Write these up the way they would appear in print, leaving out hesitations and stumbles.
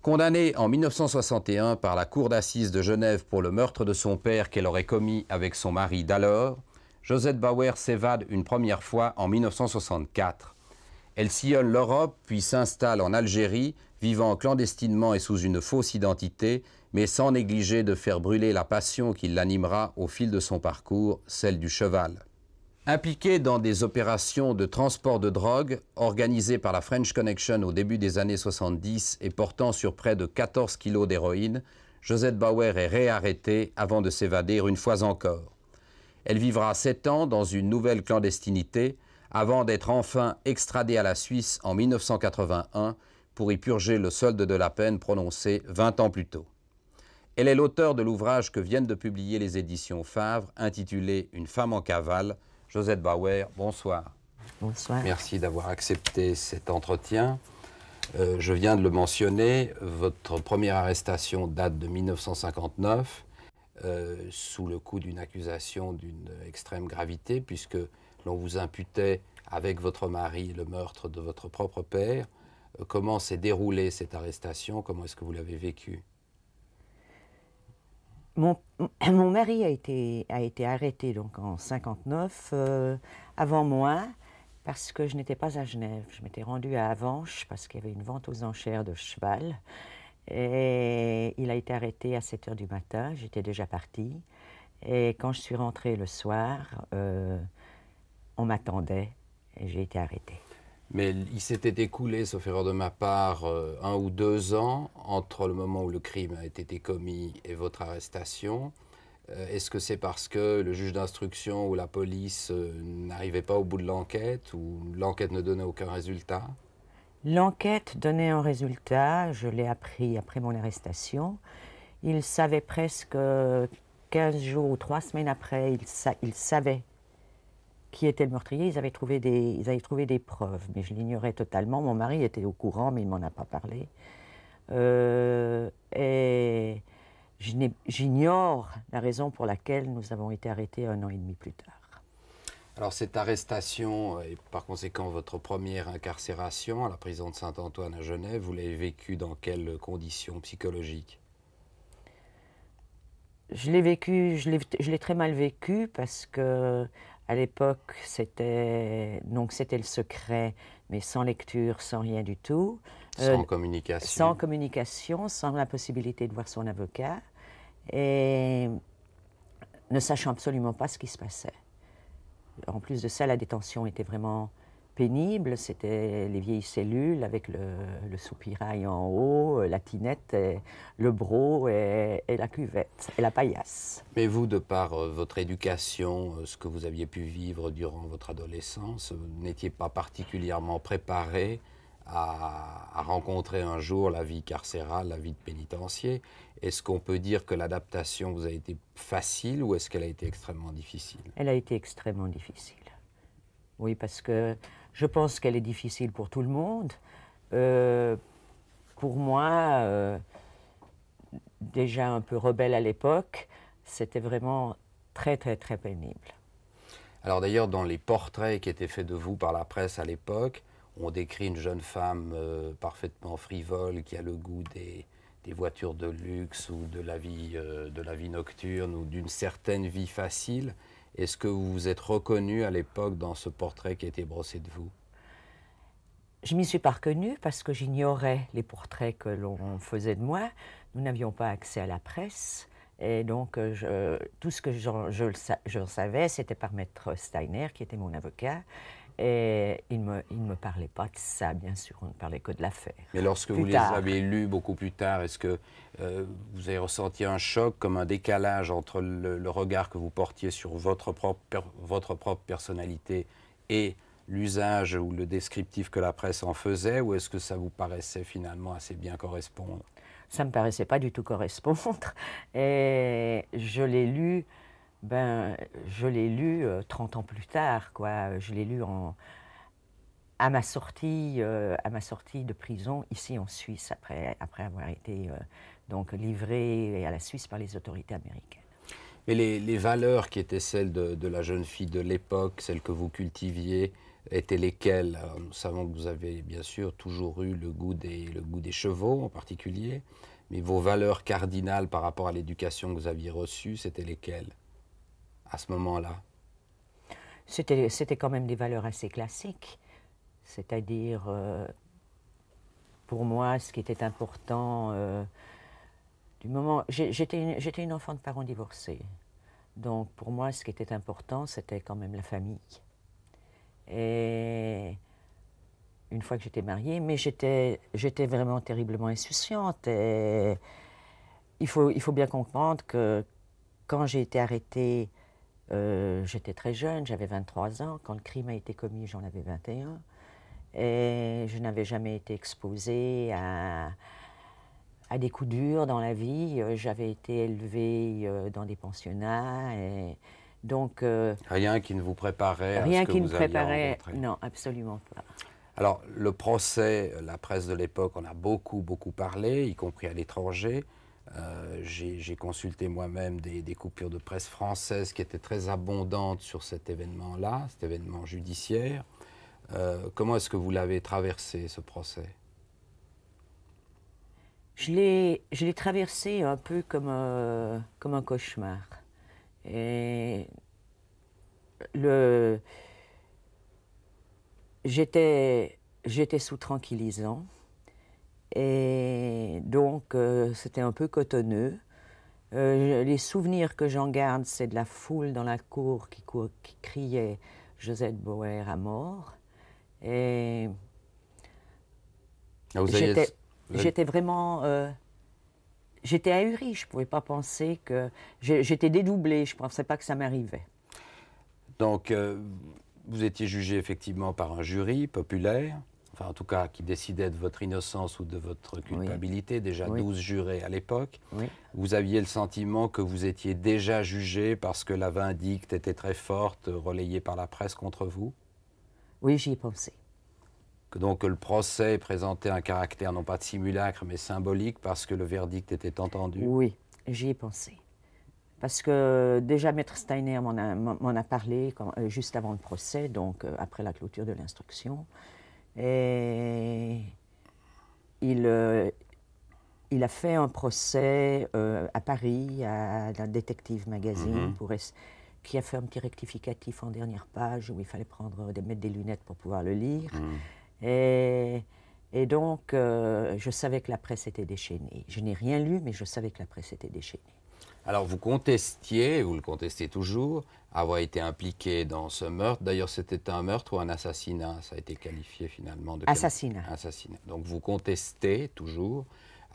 Condamnée en 1961 par la cour d'assises de Genève pour le meurtre de son père qu'elle aurait commis avec son mari d'alors, Josette Bauer s'évade une première fois en 1964. Elle sillonne l'Europe puis s'installe en Algérie, vivant clandestinement et sous une fausse identité, mais sans négliger de faire brûler la passion qui l'animera au fil de son parcours, celle du cheval. Impliquée dans des opérations de transport de drogue organisées par la French Connection au début des années 70 et portant sur près de 14 kilos d'héroïne, Josette Bauer est réarrêtée avant de s'évader une fois encore. Elle vivra 7 ans dans une nouvelle clandestinité avant d'être enfin extradée à la Suisse en 1981 pour y purger le solde de la peine prononcée 20 ans plus tôt. Elle est l'auteure de l'ouvrage que viennent de publier les éditions Favre, intitulé « Une femme en cavale ». Josette Bauer, bonsoir. Bonsoir. Merci d'avoir accepté cet entretien. Je viens de le mentionner, votre première arrestation date de 1959, sous le coup d'une accusation d'une extrême gravité, puisque l'on vous imputait avec votre mari le meurtre de votre propre père. Comment s'est déroulée cette arrestation? Comment est-ce que vous l'avez vécue? Mon mari a été arrêté donc en 1959, avant moi, parce que je n'étais pas à Genève. Je m'étais rendue à Avenches parce qu'il y avait une vente aux enchères de cheval. Et il a été arrêté à 7 h du matin, j'étais déjà partie. Et quand je suis rentrée le soir, on m'attendait et j'ai été arrêtée. Mais il s'était écoulé, sauf erreur de ma part, 1 ou 2 ans entre le moment où le crime a été commis et votre arrestation. Est-ce que c'est parce que le juge d'instruction ou la police n'arrivait pas au bout de l'enquête ou l'enquête ne donnait aucun résultat? L'enquête donnait un résultat, je l'ai appris après mon arrestation. Il savait presque 15 jours ou 3 semaines après, il savait qui était le meurtrier. Ils avaient trouvé des preuves, mais je l'ignorais totalement. Mon mari était au courant, mais il ne m'en a pas parlé. Et j'ignore la raison pour laquelle nous avons été arrêtés 1 an et demi plus tard. Alors cette arrestation et par conséquent votre première incarcération à la prison de Saint-Antoine à Genève, vous l'avez vécue dans quelles conditions psychologiques? Je l'ai très mal vécu parce que à l'époque c'était le secret, mais sans lecture, sans rien du tout. Sans communication. Sans communication, sans la possibilité de voir son avocat et ne sachant absolument pas ce qui se passait. En plus de ça, la détention était vraiment pénible. C'était les vieilles cellules avec le soupirail en haut, la tinette, le broc et la cuvette et la paillasse. Mais vous, de par votre éducation, ce que vous aviez pu vivre durant votre adolescence, vous n'étiez pas particulièrement préparé à rencontrer un jour la vie carcérale, la vie de pénitencier. Est-ce qu'on peut dire que l'adaptation vous a été facile ou est-ce qu'elle a été extrêmement difficile? Elle a été extrêmement difficile. Oui, parce que je pense qu'elle est difficile pour tout le monde. Pour moi, déjà un peu rebelle à l'époque, c'était vraiment très, très, très pénible. Alors d'ailleurs, dans les portraits qui étaient faits de vous par la presse à l'époque, on décrit une jeune femme parfaitement frivole qui a le goût des voitures de luxe ou de la vie nocturne ou d'une certaine vie facile. Est-ce que vous vous êtes reconnu à l'époque dans ce portrait qui a été brossé de vous? Je m'y suis pas reconnue parce que j'ignorais les portraits que l'on faisait de moi. Nous n'avions pas accès à la presse. Et donc, tout ce que je savais, c'était par Maître Steiner, qui était mon avocat. Et il ne me parlait pas de ça, bien sûr, on ne parlait que de l'affaire. Mais lorsque vous les avez lus beaucoup plus tard, est-ce que vous avez ressenti un choc, comme un décalage entre le regard que vous portiez sur votre propre personnalité et l'usage ou le descriptif que la presse en faisait, ou est-ce que ça vous paraissait finalement assez bien correspondre? Ça ne me paraissait pas du tout correspondre. Et je l'ai lu... je l'ai lu 30 ans plus tard, quoi. Je l'ai lu à ma sortie de prison, ici en Suisse, après avoir été donc livré à la Suisse par les autorités américaines. Mais les valeurs qui étaient celles de la jeune fille de l'époque, celles que vous cultiviez, étaient lesquels? Alors, nous savons que vous avez bien sûr toujours eu le goût des chevaux en particulier, mais vos valeurs cardinales par rapport à l'éducation que vous aviez reçue, c'était lesquelles à ce moment-là? C'était quand même des valeurs assez classiques. C'est-à-dire, pour moi, ce qui était important, du moment... J'étais une enfant de parents divorcés. Donc, pour moi, ce qui était important, c'était quand même la famille. Et une fois que j'étais mariée, mais j'étais vraiment terriblement insouciante. Et il faut bien comprendre que quand j'ai été arrêtée, j'étais très jeune, j'avais 23 ans. Quand le crime a été commis, j'en avais 21. Et je n'avais jamais été exposée à des coups durs dans la vie. J'avais été élevée dans des pensionnats. Et donc, Rien qui ne vous préparait à ce rien que qui me vous alliez préparait, rencontrer. non, absolument pas. Alors, le procès, la presse de l'époque en a beaucoup parlé, y compris à l'étranger. J'ai consulté moi-même des coupures de presse françaises qui étaient très abondantes sur cet événement-là, cet événement judiciaire. Comment est-ce que vous l'avez traversé, ce procès? Je l'ai traversé un peu comme un cauchemar. Et j'étais sous tranquillisant. Et donc, c'était un peu cotonneux. Les souvenirs que j'en garde, c'est de la foule dans la cour qui criait Josette Bauer à mort. Et Ah, j'étais vraiment... j'étais ahurie, je ne pouvais pas penser que... J'étais dédoublée, je ne pensais pas que ça m'arrivait. Donc, vous étiez jugé effectivement par un jury populaire, enfin en tout cas qui décidait de votre innocence ou de votre culpabilité, oui. Déjà oui. 12 jurés à l'époque. Oui. Vous aviez le sentiment que vous étiez déjà jugé parce que la vindicte était très forte, relayée par la presse contre vous? Oui, j'y ai pensé. Donc le procès présentait un caractère non pas de simulacre mais symbolique parce que le verdict était entendu? Oui, j'y ai pensé. Parce que déjà Maître Steiner m'en a parlé juste avant le procès, donc après la clôture de l'instruction. Et il a fait un procès à Paris, à la Détective Magazine, qui a fait un petit rectificatif en dernière page où il fallait mettre des lunettes pour pouvoir le lire. Et donc, je savais que la presse était déchaînée. Je n'ai rien lu, mais je savais que la presse était déchaînée. Alors, vous contestiez, vous le contestez toujours, avoir été impliqué dans ce meurtre. D'ailleurs, c'était un meurtre ou un assassinat? Ça a été qualifié finalement de... Assassinat. Assassinat. Donc, vous contestez toujours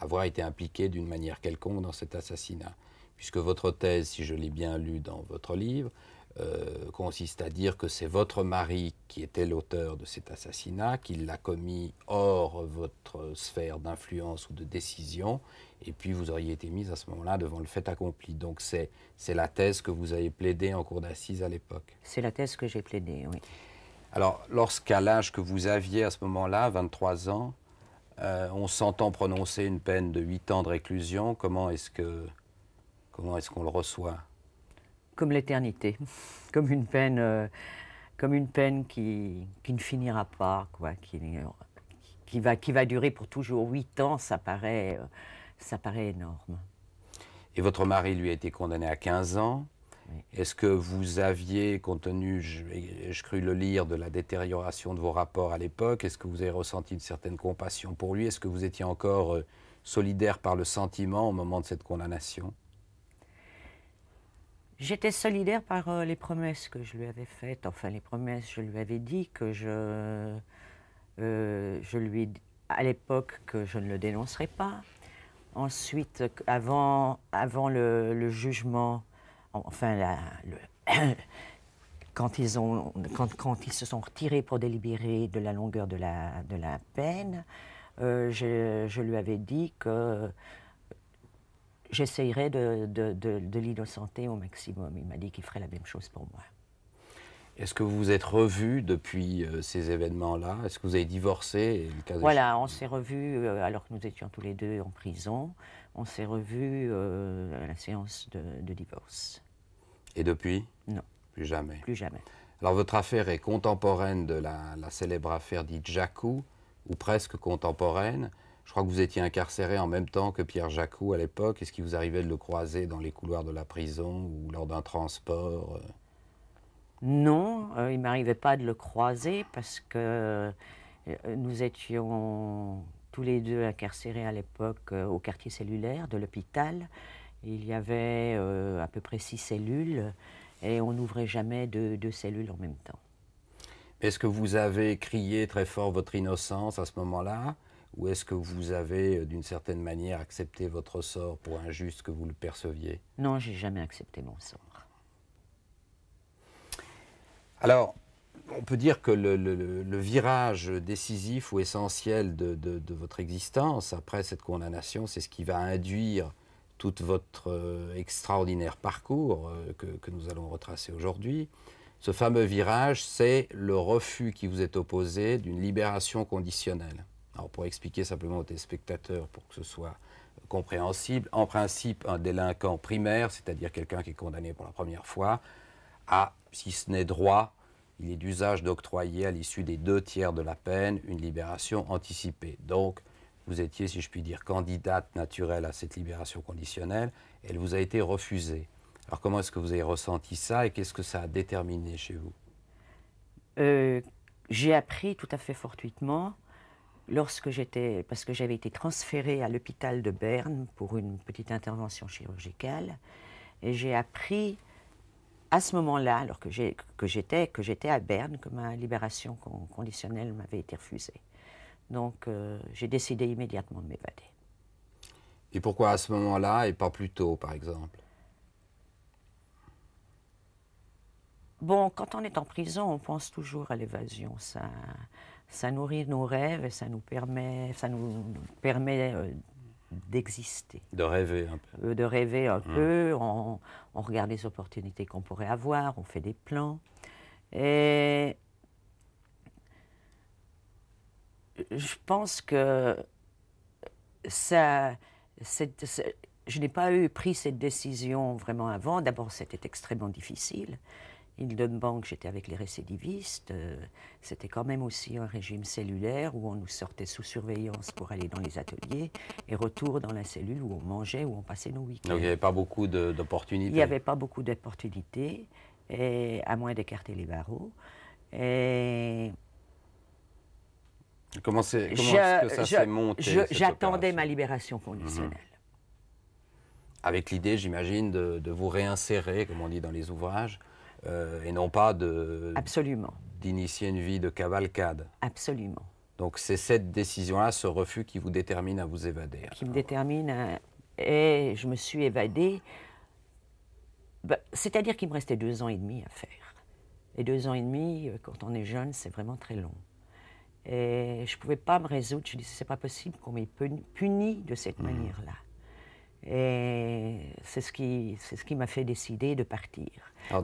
avoir été impliqué d'une manière quelconque dans cet assassinat. Puisque votre thèse, si je l'ai bien lu dans votre livre, consiste à dire que c'est votre mari qui était l'auteur de cet assassinat, qu'il l'a commis hors votre sphère d'influence ou de décision, et puis vous auriez été mise à ce moment-là devant le fait accompli. Donc c'est la thèse que vous avez plaidée en cour d'assises à l'époque. C'est la thèse que j'ai plaidée, oui. Alors, lorsqu'à l'âge que vous aviez à ce moment-là, 23 ans, on s'entend prononcer une peine de 8 ans de réclusion, comment est-ce qu'on le reçoit? Comme l'éternité, comme une peine qui ne finira pas, quoi, qui va durer pour toujours. 8 ans, ça paraît énorme. Et votre mari, lui, a été condamné à 15 ans. Oui. Est-ce que vous aviez, compte tenu, je crus le lire, de la détérioration de vos rapports à l'époque, est-ce que vous avez ressenti une certaine compassion pour lui? Est-ce que vous étiez encore solidaire par le sentiment au moment de cette condamnation? J'étais solidaire par les promesses que je lui avais faites. Enfin, les promesses, je lui avais dit que je lui ai dit à l'époque que je ne le dénoncerais pas. Ensuite, avant le jugement, enfin, quand ils se sont retirés pour délibérer de la longueur de la peine, je lui avais dit que j'essayerais de l'innocenter au maximum. Il m'a dit qu'il ferait la même chose pour moi. Est-ce que vous vous êtes revus depuis ces événements-là? Est-ce que vous avez divorcé? Voilà, on s'est revus alors que nous étions tous les deux en prison. On s'est revus à la séance de divorce. Et depuis? Non. Plus jamais? Plus jamais. Alors votre affaire est contemporaine de la célèbre affaire dite Jacou, ou presque contemporaine. Je crois que vous étiez incarcéré en même temps que Pierre Jacou à l'époque. Est-ce qu'il vous arrivait de le croiser dans les couloirs de la prison ou lors d'un transport? Non, il ne m'arrivait pas de le croiser parce que nous étions tous les deux incarcérés à l'époque au quartier cellulaire de l'hôpital. Il y avait à peu près 6 cellules et on n'ouvrait jamais deux cellules en même temps. Est-ce que vous avez crié très fort votre innocence à ce moment-là? Ou est-ce que vous avez, d'une certaine manière, accepté votre sort pour injuste que vous le perceviez? Non, j'ai jamais accepté mon sort. Alors, on peut dire que le virage décisif ou essentiel de votre existence, après cette condamnation, c'est ce qui va induire tout votre extraordinaire parcours que nous allons retracer aujourd'hui. Ce fameux virage, c'est le refus qui vous est opposé d'une libération conditionnelle. Alors, pour expliquer simplement aux téléspectateurs, pour que ce soit compréhensible, en principe, un délinquant primaire, c'est-à-dire quelqu'un qui est condamné pour la première fois, a, si ce n'est droit, il est d'usage d'octroyer à l'issue des 2/3 de la peine une libération anticipée. Donc, vous étiez, si je puis dire, candidate naturelle à cette libération conditionnelle, elle vous a été refusée. Alors, comment est-ce que vous avez ressenti ça et qu'est-ce que ça a déterminé chez vous? J'ai appris tout à fait fortuitement, parce que j'avais été transférée à l'hôpital de Berne pour une petite intervention chirurgicale, et j'ai appris à ce moment-là, alors que j'étais à Berne, que ma libération conditionnelle m'avait été refusée. Donc j'ai décidé immédiatement de m'évader. Et pourquoi à ce moment-là et pas plus tôt, par exemple? Bon, quand on est en prison, on pense toujours à l'évasion. Ça nourrit nos rêves et ça nous permet d'exister. De rêver un peu. De rêver un peu, on regarde les opportunités qu'on pourrait avoir, on fait des plans. Et je pense que je n'ai pas pris cette décision vraiment avant. D'abord, c'était extrêmement difficile. Île-de-Banque, j'étais avec les récidivistes. C'était quand même aussi un régime cellulaire où on nous sortait sous surveillance pour aller dans les ateliers et retour dans la cellule où on mangeait, où on passait nos week-ends. Donc il n'y avait pas beaucoup d'opportunités? Il n'y avait pas beaucoup d'opportunités, à moins d'écarter les barreaux. Et comment est-ce que ça s'est monté, cette j'attendais opération? ma libération conditionnelle. Avec l'idée, j'imagine, de vous réinsérer, comme on dit dans les ouvrages, et non pas Absolument. d'initier une vie de cavalcade. Absolument. Donc c'est cette décision-là, ce refus qui vous détermine à vous évader. Qui me détermine et je me suis évadée. C'est-à-dire qu'il me restait 2 ans et demi à faire. Et 2 ans et demi, quand on est jeune, c'est vraiment très long. Et je ne pouvais pas me résoudre. Je me disais, c'est pas possible qu'on m'ait puni de cette manière-là. Et c'est ce qui m'a fait décider de partir.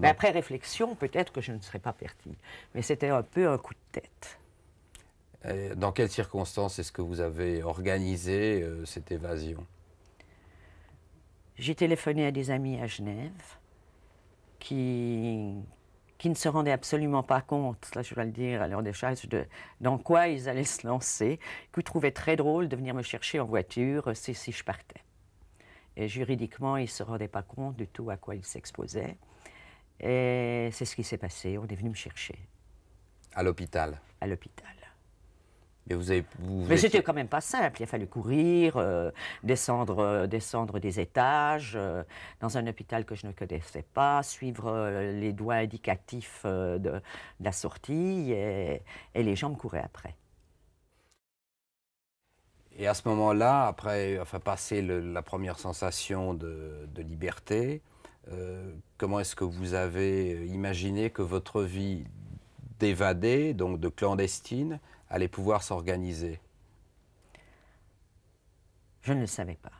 Mais après réflexion, peut-être que je ne serais pas partie. Mais c'était un peu un coup de tête. Dans quelles circonstances est-ce que vous avez organisé cette évasion? J'ai téléphoné à des amis à Genève qui ne se rendaient absolument pas compte, là je dois le dire à leur décharge, dans quoi ils allaient se lancer, qui trouvaient très drôle de venir me chercher en voiture si je partais. Et juridiquement, ils ne se rendaient pas compte du tout à quoi ils s'exposaient. Et c'est ce qui s'est passé. On est venu me chercher. À l'hôpital? À l'hôpital. Mais c'était quand même pas simple. Il a fallu courir, descendre des étages, dans un hôpital que je ne connaissais pas, suivre les doigts indicatifs de la sortie, et les gens me couraient après. Et à ce moment-là, après, passer la première sensation de liberté, comment est-ce que vous avez imaginé que votre vie d'évadée, donc de clandestine, allait pouvoir s'organiser? Je ne le savais pas.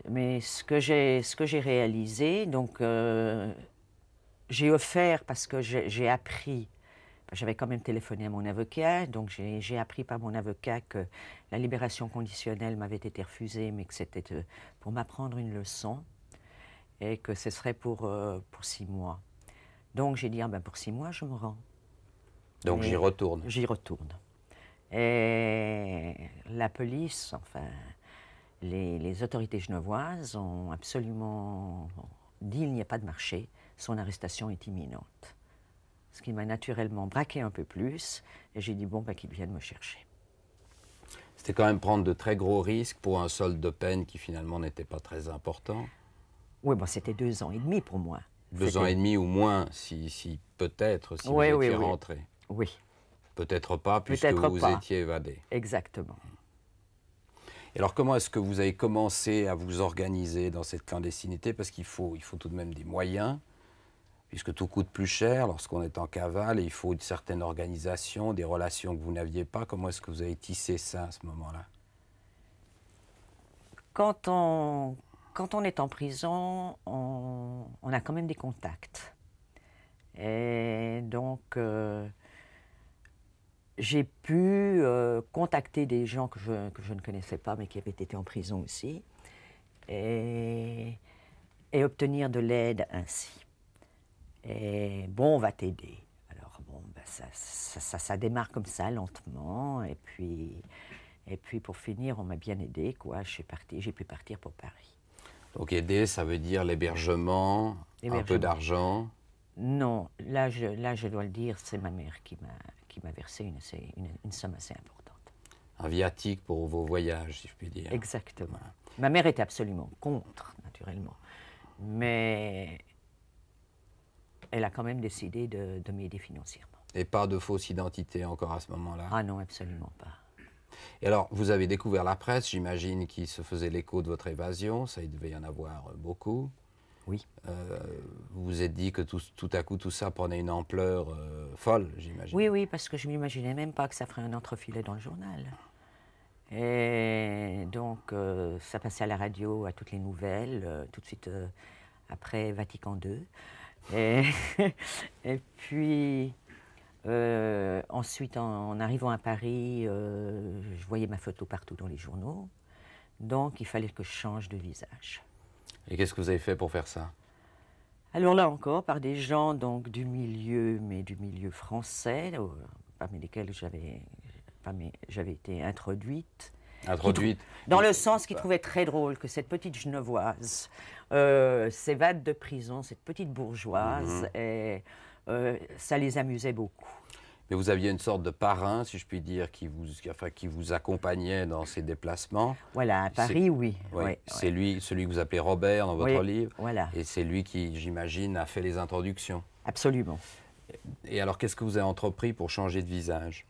Mais ce que j'ai réalisé, donc j'ai offert, parce que j'ai appris, j'avais quand même téléphoné à mon avocat, donc j'ai appris par mon avocat que la libération conditionnelle m'avait été refusée, mais que c'était pour m'apprendre une leçon et que ce serait pour 6 mois. Donc j'ai dit, ah ben pour 6 mois, je me rends. Donc Et j'y retourne. J'y retourne. Et la police, enfin, les autorités genevoises ont absolument dit il n'y a pas de marché, son arrestation est imminente. Ce qui m'a naturellement braqué un peu plus, et j'ai dit bon, ben, qu'ils viennent me chercher. C'était quand même prendre de très gros risques pour un solde de peine qui finalement n'était pas très important. Oui, bon, c'était 2 ans et demi pour moi. 2 ans et demi ou moins, si peut-être, si Oui, vous oui, étiez oui. rentré. Oui, Peut-être pas, puisque Peut-être vous pas. étiez évadé. exactement. Et alors, comment est-ce que vous avez commencé à vous organiser dans cette clandestinité? Parce qu'il faut tout de même des moyens, puisque tout coûte plus cher lorsqu'on est en cavale, et il faut une certaine organisation, des relations que vous n'aviez pas. Comment est-ce que vous avez tissé ça à ce moment-là? Quand on est en prison, on a quand même des contacts. Et donc, j'ai pu contacter des gens que je ne connaissais pas, mais qui avaient été en prison aussi, et obtenir de l'aide ainsi. Et bon, on va t'aider. Alors bon, ben ça démarre comme ça, lentement, et puis pour finir, on m'a bien aidé, quoi. J'ai pu partir pour Paris. Donc aider, ça veut dire l'hébergement, un peu L'hébergement. d'argent. Non, là je dois le dire, c'est ma mère qui m'a versé une somme assez importante. Un viatique pour vos voyages, si je puis dire. Exactement. Ma mère était absolument contre, naturellement. Mais elle a quand même décidé de m'aider financièrement. Et pas de fausse identité encore à ce moment-là. Ah non, absolument pas. Et alors, vous avez découvert la presse, j'imagine, qui se faisait l'écho de votre évasion. Ça, il devait y en avoir beaucoup. Oui. Vous vous êtes dit que tout à coup, tout ça prenait une ampleur folle, j'imagine. Oui, oui, parce que je ne m'imaginais même pas que ça ferait un entrefilet dans le journal. Et donc, ça passait à la radio, à toutes les nouvelles, tout de suite après Vatican II. Et, et puis, ensuite, en arrivant à Paris, je voyais ma photo partout dans les journaux. Donc, il fallait que je change de visage. Et qu'est-ce que vous avez fait pour faire ça? Alors là encore, par des gens donc du milieu, mais du milieu français, parmi lesquels j'avais été introduite. Introduite. Dans le sens qu'ils trouvaient très drôle que cette petite genevoise s'évade de prison, cette petite bourgeoise, et ça les amusait beaucoup. Mais vous aviez une sorte de parrain, si je puis dire, qui vous accompagnait dans ces déplacements. Voilà, à Paris, oui. Oui, Ouais, c'est lui, celui que vous appelez Robert dans votre Oui, livre. voilà. Et c'est lui qui, j'imagine, a fait les introductions. Absolument. Et alors, qu'est-ce que vous avez entrepris pour changer de visage?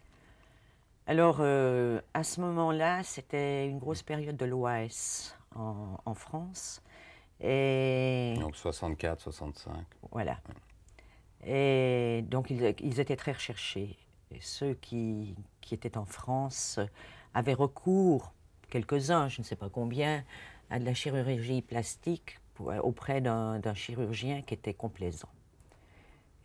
Alors, à ce moment-là, c'était une grosse période de l'OAS en France. Et Donc 64, 65. voilà. Et donc, ils étaient très recherchés. Et ceux qui étaient en France avaient recours, quelques-uns, je ne sais pas combien, à de la chirurgie plastique auprès d'un chirurgien qui était complaisant.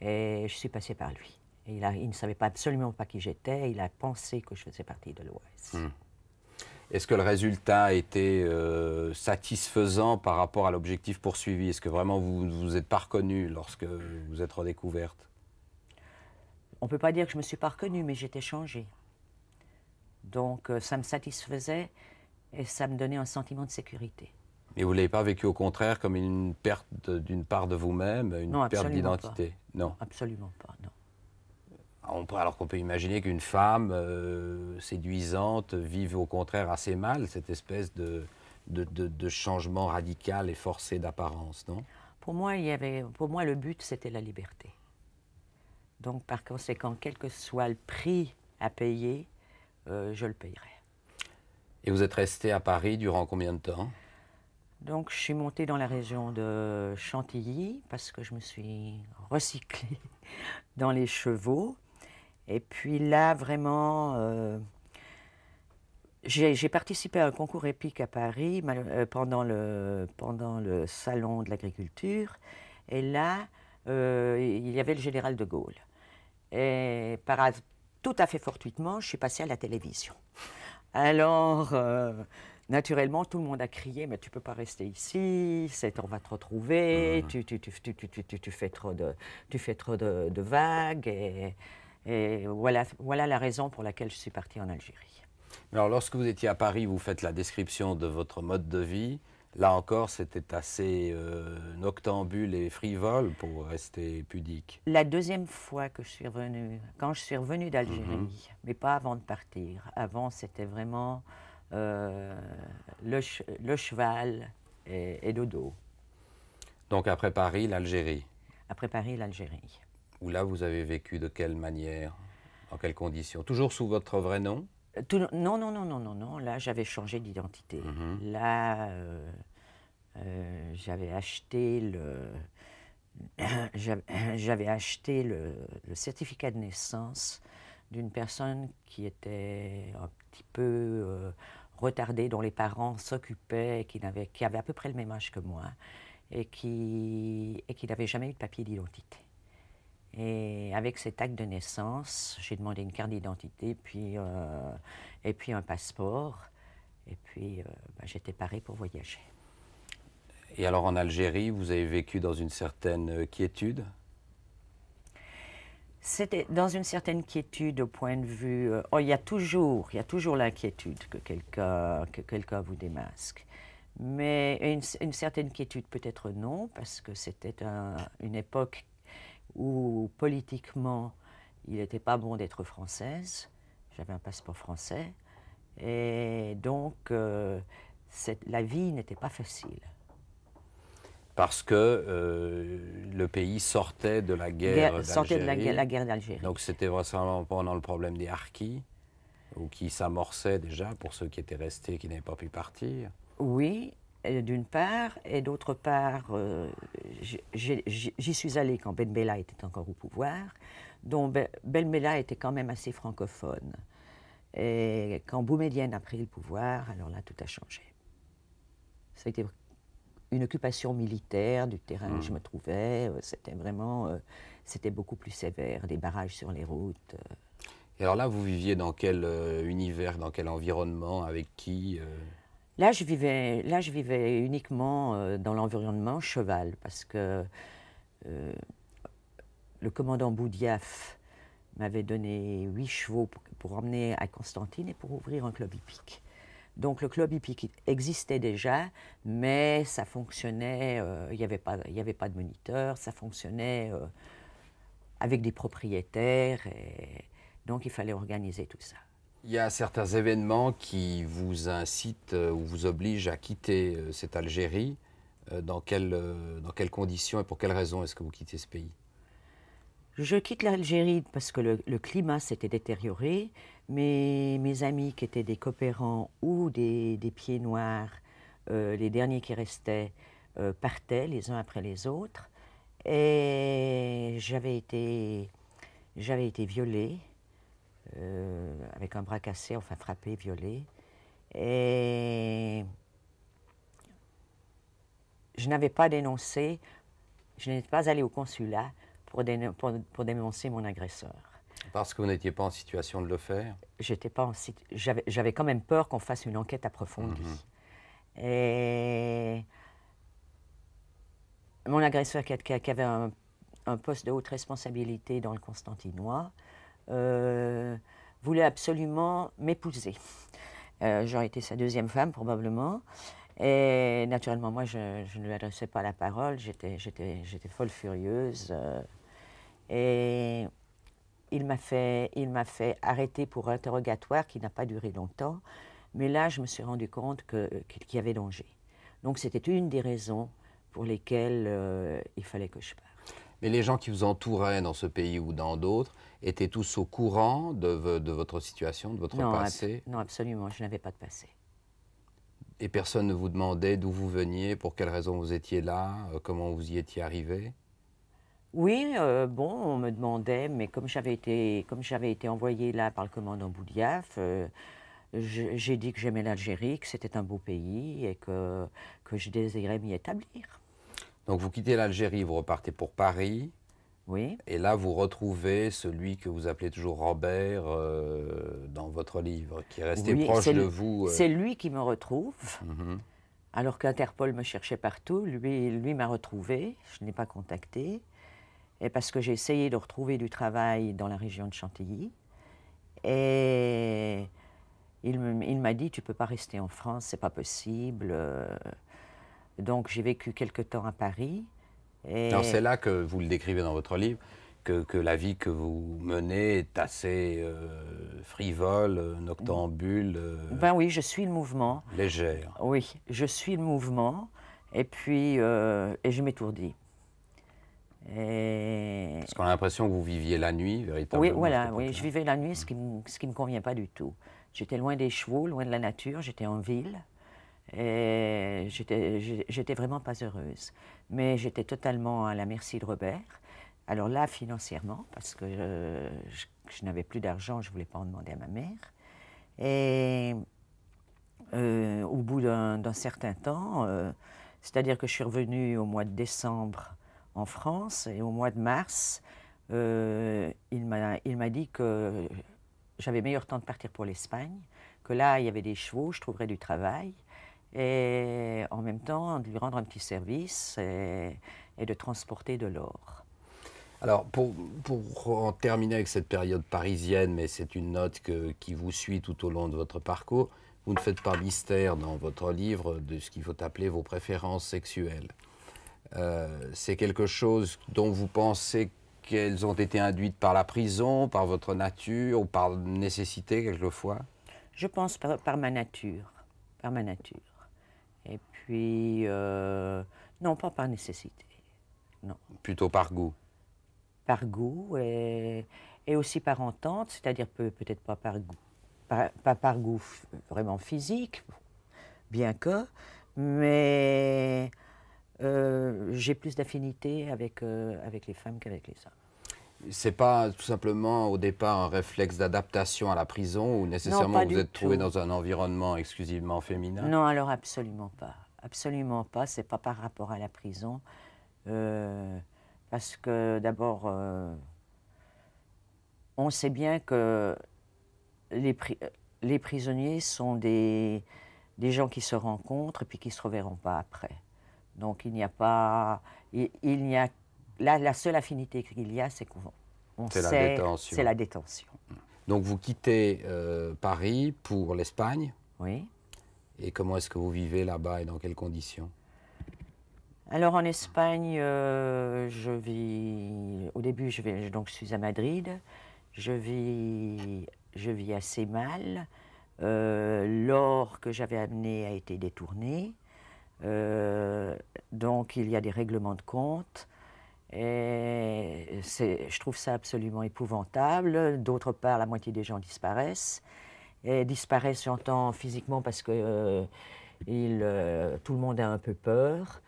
Et je suis passée par lui. Et il ne savait absolument pas qui j'étais. Il a pensé que je faisais partie de l'OAS. Est-ce que le résultat a été satisfaisant par rapport à l'objectif poursuivi? Est-ce que vraiment vous ne vous êtes pas reconnue lorsque vous êtes redécouverte? On ne peut pas dire que je ne me suis pas reconnue, mais j'étais changée. Donc ça me satisfaisait et ça me donnait un sentiment de sécurité. Et vous ne l'avez pas vécu au contraire comme une perte d'une part de vous-même, une Non, perte absolument d'identité? pas. Non. Absolument pas, non. Alors qu'on peut imaginer qu'une femme séduisante vive au contraire assez mal cette espèce de changement radical et forcé d'apparence, non? Pour moi, le but, c'était la liberté. Donc, par conséquent, quel que soit le prix à payer, je le payerai. Et vous êtes resté à Paris durant combien de temps? Donc, je suis montée dans la région de Chantilly parce que je me suis recyclée dans les chevaux. Et puis là, vraiment, j'ai participé à un concours épique à Paris pendant le salon de l'agriculture. Et là, il y avait le général de Gaulle. Et tout à fait fortuitement, je suis passée à la télévision. Alors, Naturellement, tout le monde a crié, mais tu peux pas rester ici, on va te retrouver, tu fais trop de vagues, et voilà la raison pour laquelle je suis partie en Algérie. Alors, lorsque vous étiez à Paris, vous faites la description de votre mode de vie. Là encore, c'était assez noctambule et frivole, pour rester pudique. La deuxième fois que je suis revenue, quand je suis revenue d'Algérie, mais pas avant de partir. Avant, c'était vraiment le cheval et dodo. Donc, après Paris, l'Algérie. Après Paris, l'Algérie. Où là, vous avez vécu de quelle manière? Dans quelles conditions? Toujours sous votre vrai nom? Non, non, non, non, non, non. Là, j'avais changé d'identité. Là, j'avais acheté le certificat de naissance d'une personne qui était un petit peu retardée, dont les parents s'occupaient, qui avait à peu près le même âge que moi, et qui n'avait jamais eu de papier d'identité. Et avec cet acte de naissance, j'ai demandé une carte d'identité, et puis un passeport, et puis j'étais parée pour voyager. Et alors en Algérie, vous avez vécu dans une certaine quiétude? C'était dans une certaine quiétude au point de vue... il y a toujours l'inquiétude que quelqu'un vous démasque. Mais une certaine quiétude peut-être non, parce que c'était une époque où politiquement, il n'était pas bon d'être française. J'avais un passeport français. Et donc, la vie n'était pas facile. Parce que le pays sortait de la guerre d'Algérie. Sortait de la guerre d'Algérie. Donc c'était vraiment pendant le problème des harkis, ou qui s'amorçait déjà pour ceux qui étaient restés, qui n'avaient pas pu partir. Oui, d'une part, et d'autre part, j'y suis allée quand Ben Bella était encore au pouvoir, dont Ben Bella était quand même assez francophone. Et quand Boumedienne a pris le pouvoir, alors là, tout a changé. C'était une occupation militaire du terrain où je me trouvais. C'était vraiment, c'était beaucoup plus sévère, des barrages sur les routes. Et alors là, vous viviez dans quel univers, dans quel environnement, avec qui Là, je vivais uniquement dans l'environnement cheval, parce que le commandant Boudiaf m'avait donné 8 chevaux pour emmener à Constantine et pour ouvrir un club hippique. Donc le club hippique existait déjà, mais ça fonctionnait, il n'y avait pas de moniteur, ça fonctionnait avec des propriétaires, et donc il fallait organiser tout ça. Il y a certains événements qui vous incitent ou vous obligent à quitter cette Algérie. Dans quelles conditions et pour quelles raisons est-ce que vous quittez ce pays? Je quitte l'Algérie parce que le climat s'était détérioré. Mes amis qui étaient des coopérants ou des pieds noirs, les derniers qui restaient, partaient les uns après les autres. Et j'avais été violée, avec un bras cassé, enfin frappée, violée. Et je n'avais pas dénoncé, je n'étais pas allée au consulat pour dénoncer mon agresseur. Parce que vous n'étiez pas en situation de le faire? J'avais quand même peur qu'on fasse une enquête approfondie. Et mon agresseur, qui avait un poste de haute responsabilité dans le Constantinois, voulait absolument m'épouser. J'aurais été sa deuxième femme, probablement. Et naturellement, moi, je ne lui adressais pas la parole. J'étais folle furieuse. Et il m'a fait arrêter pour interrogatoire qui n'a pas duré longtemps. Mais là, je me suis rendu compte qu'il y avait danger. Donc, c'était une des raisons pour lesquelles il fallait que je parte. Mais les gens qui vous entouraient dans ce pays ou dans d'autres étaient tous au courant de votre situation, de votre passé? Non, absolument, je n'avais pas de passé. Et personne ne vous demandait d'où vous veniez, pour quelles raisons vous étiez là, comment vous y étiez arrivé? Oui, bon, on me demandait, mais comme j'avais été envoyée là par le commandant Boudiaf, j'ai dit que j'aimais l'Algérie, que c'était un beau pays et que je désirais m'y établir. Donc vous quittez l'Algérie, vous repartez pour Paris. Oui, Et là, vous retrouvez celui que vous appelez toujours Robert dans votre livre, qui est resté oui, proche de vous. c'est lui qui me retrouve. Mhm. Alors qu'Interpol me cherchait partout, lui m'a retrouvé, je ne l'ai pas contacté, et parce que j'ai essayé de retrouver du travail dans la région de Chantilly. Et il m'a dit, tu ne peux pas rester en France, c'est pas possible. Donc j'ai vécu quelque temps à Paris. Alors c'est Et là que vous le décrivez dans votre livre, que la vie que vous menez est assez frivole, noctambule, ben oui, je suis le mouvement. légère. Oui, je suis le mouvement. Et puis, et je m'étourdis. Et Parce qu'on a l'impression que vous viviez la nuit, oui, véritablement, à cette voilà, oui, je époque-là. vivais la nuit, ce qui me convient pas du tout. J'étais loin des chevaux, loin de la nature, j'étais en ville. Et j'étais vraiment pas heureuse. Mais j'étais totalement à la merci de Robert. Alors là, financièrement, parce que je n'avais plus d'argent, je ne voulais pas en demander à ma mère. Et au bout d'un certain temps, c'est-à-dire que je suis revenue au mois de décembre en France, et au mois de mars, il m'a dit que j'avais meilleur temps de partir pour l'Espagne, que là, il y avait des chevaux, je trouverais du travail, et en même temps de lui rendre un petit service et de transporter de l'or. Alors, pour en terminer avec cette période parisienne, mais c'est une note qui vous suit tout au long de votre parcours, vous ne faites pas mystère dans votre livre de ce qu'il faut appeler vos préférences sexuelles. C'est quelque chose dont vous pensez qu'elles ont été induites par la prison, par votre nature ou par nécessité quelquefois? Je pense par ma nature, par ma nature. Et puis, non, pas par nécessité, non. Plutôt par goût. Par goût et aussi par entente, c'est-à-dire peut-être pas par goût, pas par goût vraiment physique, bien que, mais j'ai plus d'affinité avec les femmes qu'avec les hommes. C'est pas tout simplement au départ un réflexe d'adaptation à la prison ou Non, nécessairement pas vous du êtes trouvé tout. dans un environnement exclusivement féminin? Non, alors absolument pas. Absolument pas, c'est pas par rapport à la prison. Parce que d'abord, on sait bien que les, les prisonniers sont des gens qui se rencontrent et puis qui ne se reverront pas après. Donc il n'y a pas... il n'y a, la seule affinité qu'il y a, c'est qu'on C'est la sait... détention. C'est la détention. Donc vous quittez Paris pour l'Espagne. Oui. Et comment est-ce que vous vivez là-bas et dans quelles conditions? Alors en Espagne, je vis... Au début, donc, je suis à Madrid. Je vis assez mal. L'or que j'avais amené a été détourné. Donc il y a des règlements de compte. Et je trouve ça absolument épouvantable. D'autre part, la moitié des gens disparaissent. Et disparaissent, j'entends, physiquement parce que tout le monde a un peu peur.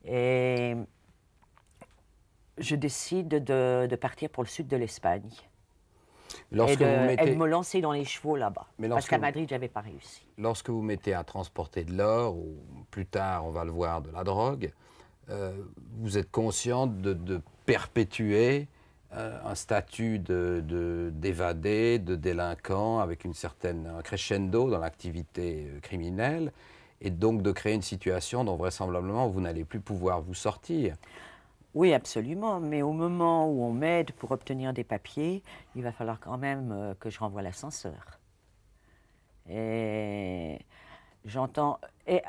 Et je décide de partir pour le sud de l'Espagne. Et de me lancer dans les chevaux là-bas. Parce qu'à Madrid, je n'avais pas réussi. Lorsque vous mettez à transporter de l'or, ou plus tard, on va le voir, de la drogue, vous êtes consciente de perpétuer un statut d'évadé, de délinquant, avec un crescendo dans l'activité criminelle, et donc de créer une situation dont vraisemblablement vous n'allez plus pouvoir vous sortir. Oui, absolument, mais au moment où on m'aide pour obtenir des papiers, il va falloir quand même que je renvoie l'ascenseur. Et j'entends... Et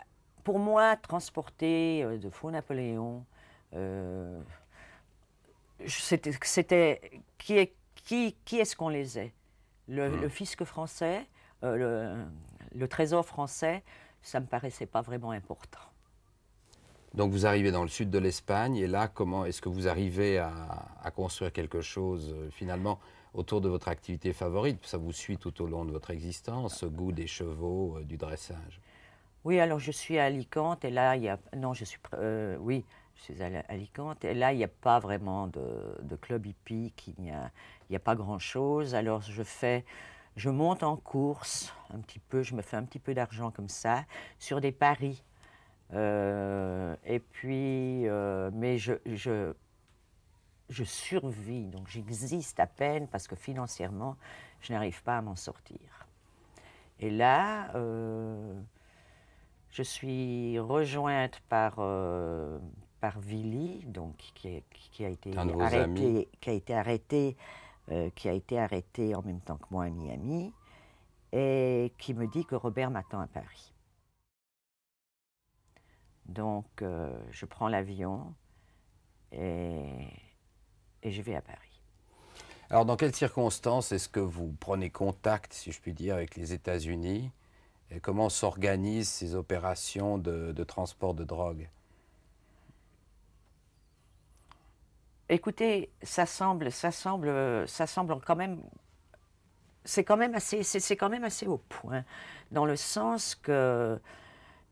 pour moi, transporter de faux Napoléon, c'était... Qui est-ce qu'on les est? Le fisc français, le trésor français, ça ne me paraissait pas vraiment important. Donc vous arrivez dans le sud de l'Espagne, et là, comment est-ce que vous arrivez à construire quelque chose, finalement, autour de votre activité favorite? Ça vous suit tout au long de votre existence, ce goût des chevaux, du dressage. Oui, alors je suis à Alicante, et là, il y a... Non, oui, je suis à Alicante, et là, il n'y a pas vraiment de club hippique, il n'y a pas grand-chose. Alors je monte en course un petit peu, je me fais un petit peu d'argent comme ça, sur des paris. Et puis, mais je je survis, donc j'existe à peine parce que financièrement, je n'arrive pas à m'en sortir. Et là, je suis rejointe par Willy, donc qui a été arrêté en même temps que moi à Miami, et qui me dit que Robert m'attend à Paris. Donc, je prends l'avion et je vais à Paris. Alors, dans quelles circonstances est-ce que vous prenez contact, si je puis dire, avec les États-Unis? Et comment s'organisent ces opérations de transport de drogue? Écoutez, ça semble quand même, c'est quand même assez au point, dans le sens que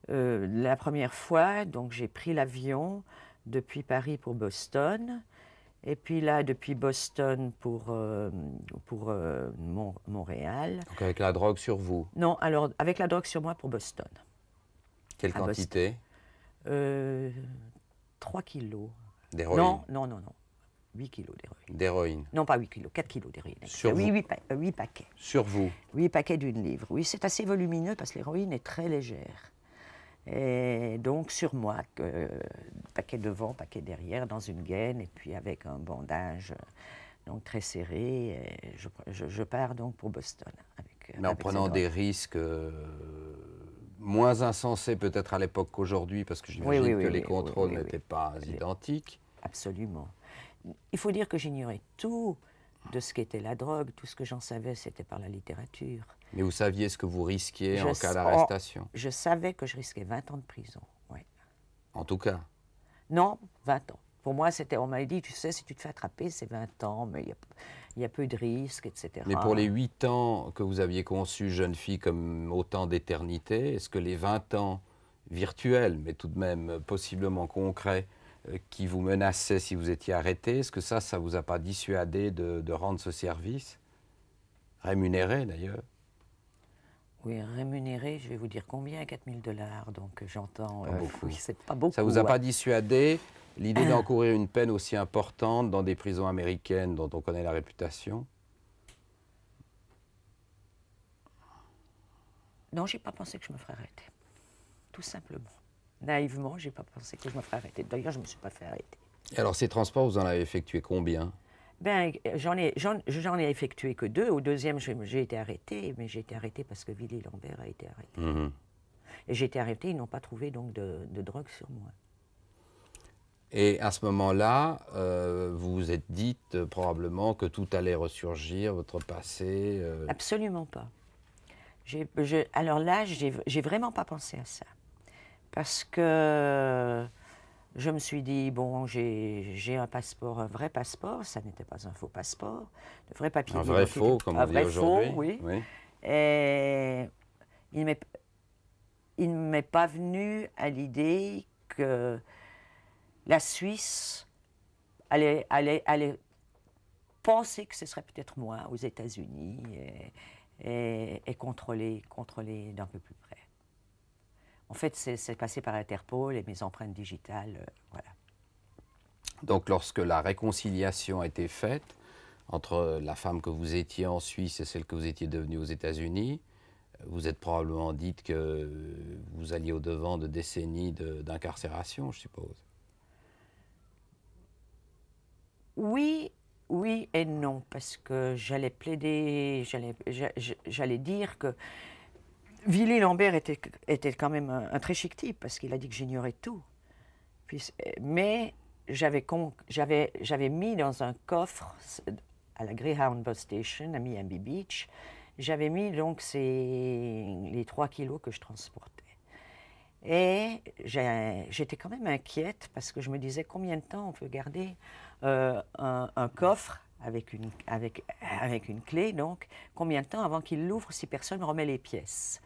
la première fois, donc j'ai pris l'avion depuis Paris pour Boston, et puis là depuis Boston pour Montréal. Donc avec la drogue sur vous? Non, alors avec la drogue sur moi pour Boston. Quelle quantité? 3 kilos. D'héroïne? Non. 8 kilos d'héroïne. D'héroïne? Non, pas 8 kilos, 4 kilos d'héroïne. Sur vous? 8 paquets. Sur vous? 8 paquets d'une livre. Oui, c'est assez volumineux parce que l'héroïne est très légère. Et donc sur moi, paquet devant, paquet derrière, dans une gaine, et puis avec un bandage donc très serré. Et je pars donc pour Boston. Mais en prenant des risques moins insensés peut-être à l'époque qu'aujourd'hui, parce que j'imagine que les contrôles n'étaient pas identiques. Absolument. Il faut dire que j'ignorais tout de ce qu'était la drogue. Tout ce que j'en savais, c'était par la littérature. Mais vous saviez ce que vous risquiez en cas d'arrestation? Je savais que je risquais 20 ans de prison, oui. En tout cas? Non, 20 ans. Pour moi, on m'avait dit, tu sais, si tu te fais attraper, c'est 20 ans, mais il y a peu de risques, etc. Mais pour les 8 ans que vous aviez conçus, jeune fille, comme autant d'éternité, est-ce que les 20 ans virtuels, mais tout de même possiblement concrets, qui vous menaçaient si vous étiez arrêté, est-ce que ça vous a pas dissuadé de rendre ce service? Rémunéré, d'ailleurs? Oui, rémunéré, je vais vous dire combien? 4 000 $, donc j'entends... beaucoup. Oui, c'est pas beaucoup. Ça vous a pas dissuadé l'idée d'encourir une peine aussi importante dans des prisons américaines dont on connaît la réputation? Non, j'ai pas pensé que je me ferais arrêter. Tout simplement. Naïvement, j'ai pas pensé que je me ferais arrêter. D'ailleurs, je me suis pas fait arrêter. Et alors, ces transports, vous en avez effectué combien? Ben, j'en ai effectué que 2. Au deuxième, j'ai été arrêtée, mais j'ai été arrêtée parce que Willy Lambert a été arrêté. Mmh. Et j'ai été arrêtée, ils n'ont pas trouvé donc de drogue sur moi. Et à ce moment-là, vous vous êtes dite probablement que tout allait ressurgir, votre passé. Absolument pas. Alors là, j'ai vraiment pas pensé à ça. Parce que je me suis dit, bon, j'ai un passeport, un vrai passeport, ça n'était pas un faux passeport, de vrais papiers. Un vrai faux, comme on dit aujourd'hui. Un vrai faux, oui. Et il ne m'est pas venu à l'idée que la Suisse allait penser que ce serait peut-être moi aux États-Unis et contrôler d'un peu plus près. En fait, c'est passé par Interpol et mes empreintes digitales, voilà. Donc, lorsque la réconciliation a été faite entre la femme que vous étiez en Suisse et celle que vous étiez devenue aux États-Unis, vous êtes probablement dite que vous alliez au-devant de décennies d'incarcération, je suppose. Oui et non, parce que j'allais plaider, j'allais dire que Willy Lambert était quand même un très chic type, parce qu'il a dit que j'ignorais tout. Mais j'avais mis dans un coffre à la Greyhound Bus Station à Miami Beach, j'avais mis donc les 3 kilos que je transportais. Et j'étais quand même inquiète parce que je me disais combien de temps on peut garder un coffre avec une clé, donc combien de temps avant qu'il l'ouvre si personne ne remet les pièces.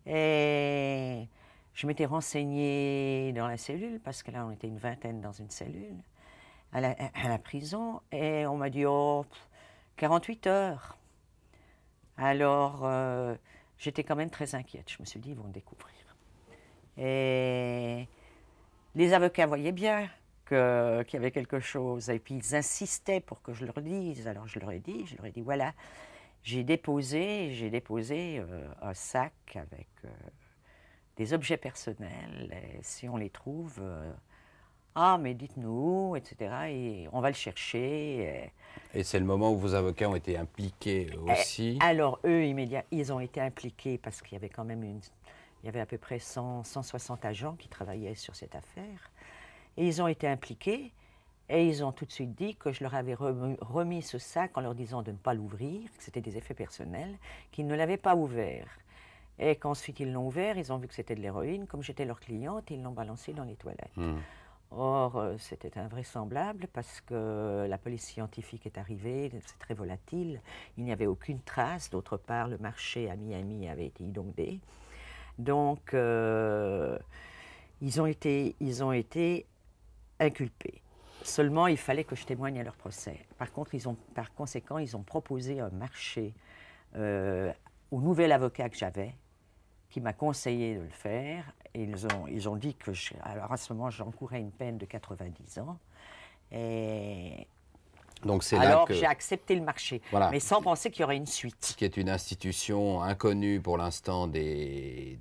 Et je m'étais renseignée dans la cellule, parce que là on était une vingtaine dans une cellule, à la prison, et on m'a dit, oh, 48 heures. Alors j'étais quand même très inquiète, je me suis dit, ils vont le découvrir. Et les avocats voyaient bien qu'il y avait quelque chose. Et puis ils insistaient pour que je leur dise. Alors je leur ai dit, voilà, j'ai déposé un sac avec des objets personnels. Et si on les trouve, ah mais dites-nous, etc. Et on va le chercher. Et c'est le moment où vos avocats ont été impliqués aussi. Alors eux, ils ont été impliqués parce qu'il y avait quand même il y avait à peu près 160 agents qui travaillaient sur cette affaire. Et ils ont été impliqués et ils ont tout de suite dit que je leur avais remis ce sac en leur disant de ne pas l'ouvrir, que c'était des effets personnels, qu'ils ne l'avaient pas ouvert. Et qu'ensuite ils l'ont ouvert, ils ont vu que c'était de l'héroïne. Comme j'étais leur cliente, ils l'ont balancé dans les toilettes. Or, c'était invraisemblable parce que la police scientifique est arrivée, c'est très volatile, il n'y avait aucune trace. D'autre part, le marché à Miami avait été inondé. Donc, ils ont été inculpés. Seulement, il fallait que je témoigne à leur procès. Par conséquent, ils ont proposé un marché au nouvel avocat que j'avais, qui m'a conseillé de le faire. Et ils ont dit que, alors à ce moment, j'encourais une peine de 90 ans. Et donc c'est alors là que j'ai accepté le marché, voilà, mais sans penser qu'il y aurait une suite. qui est une institution inconnue pour l'instant des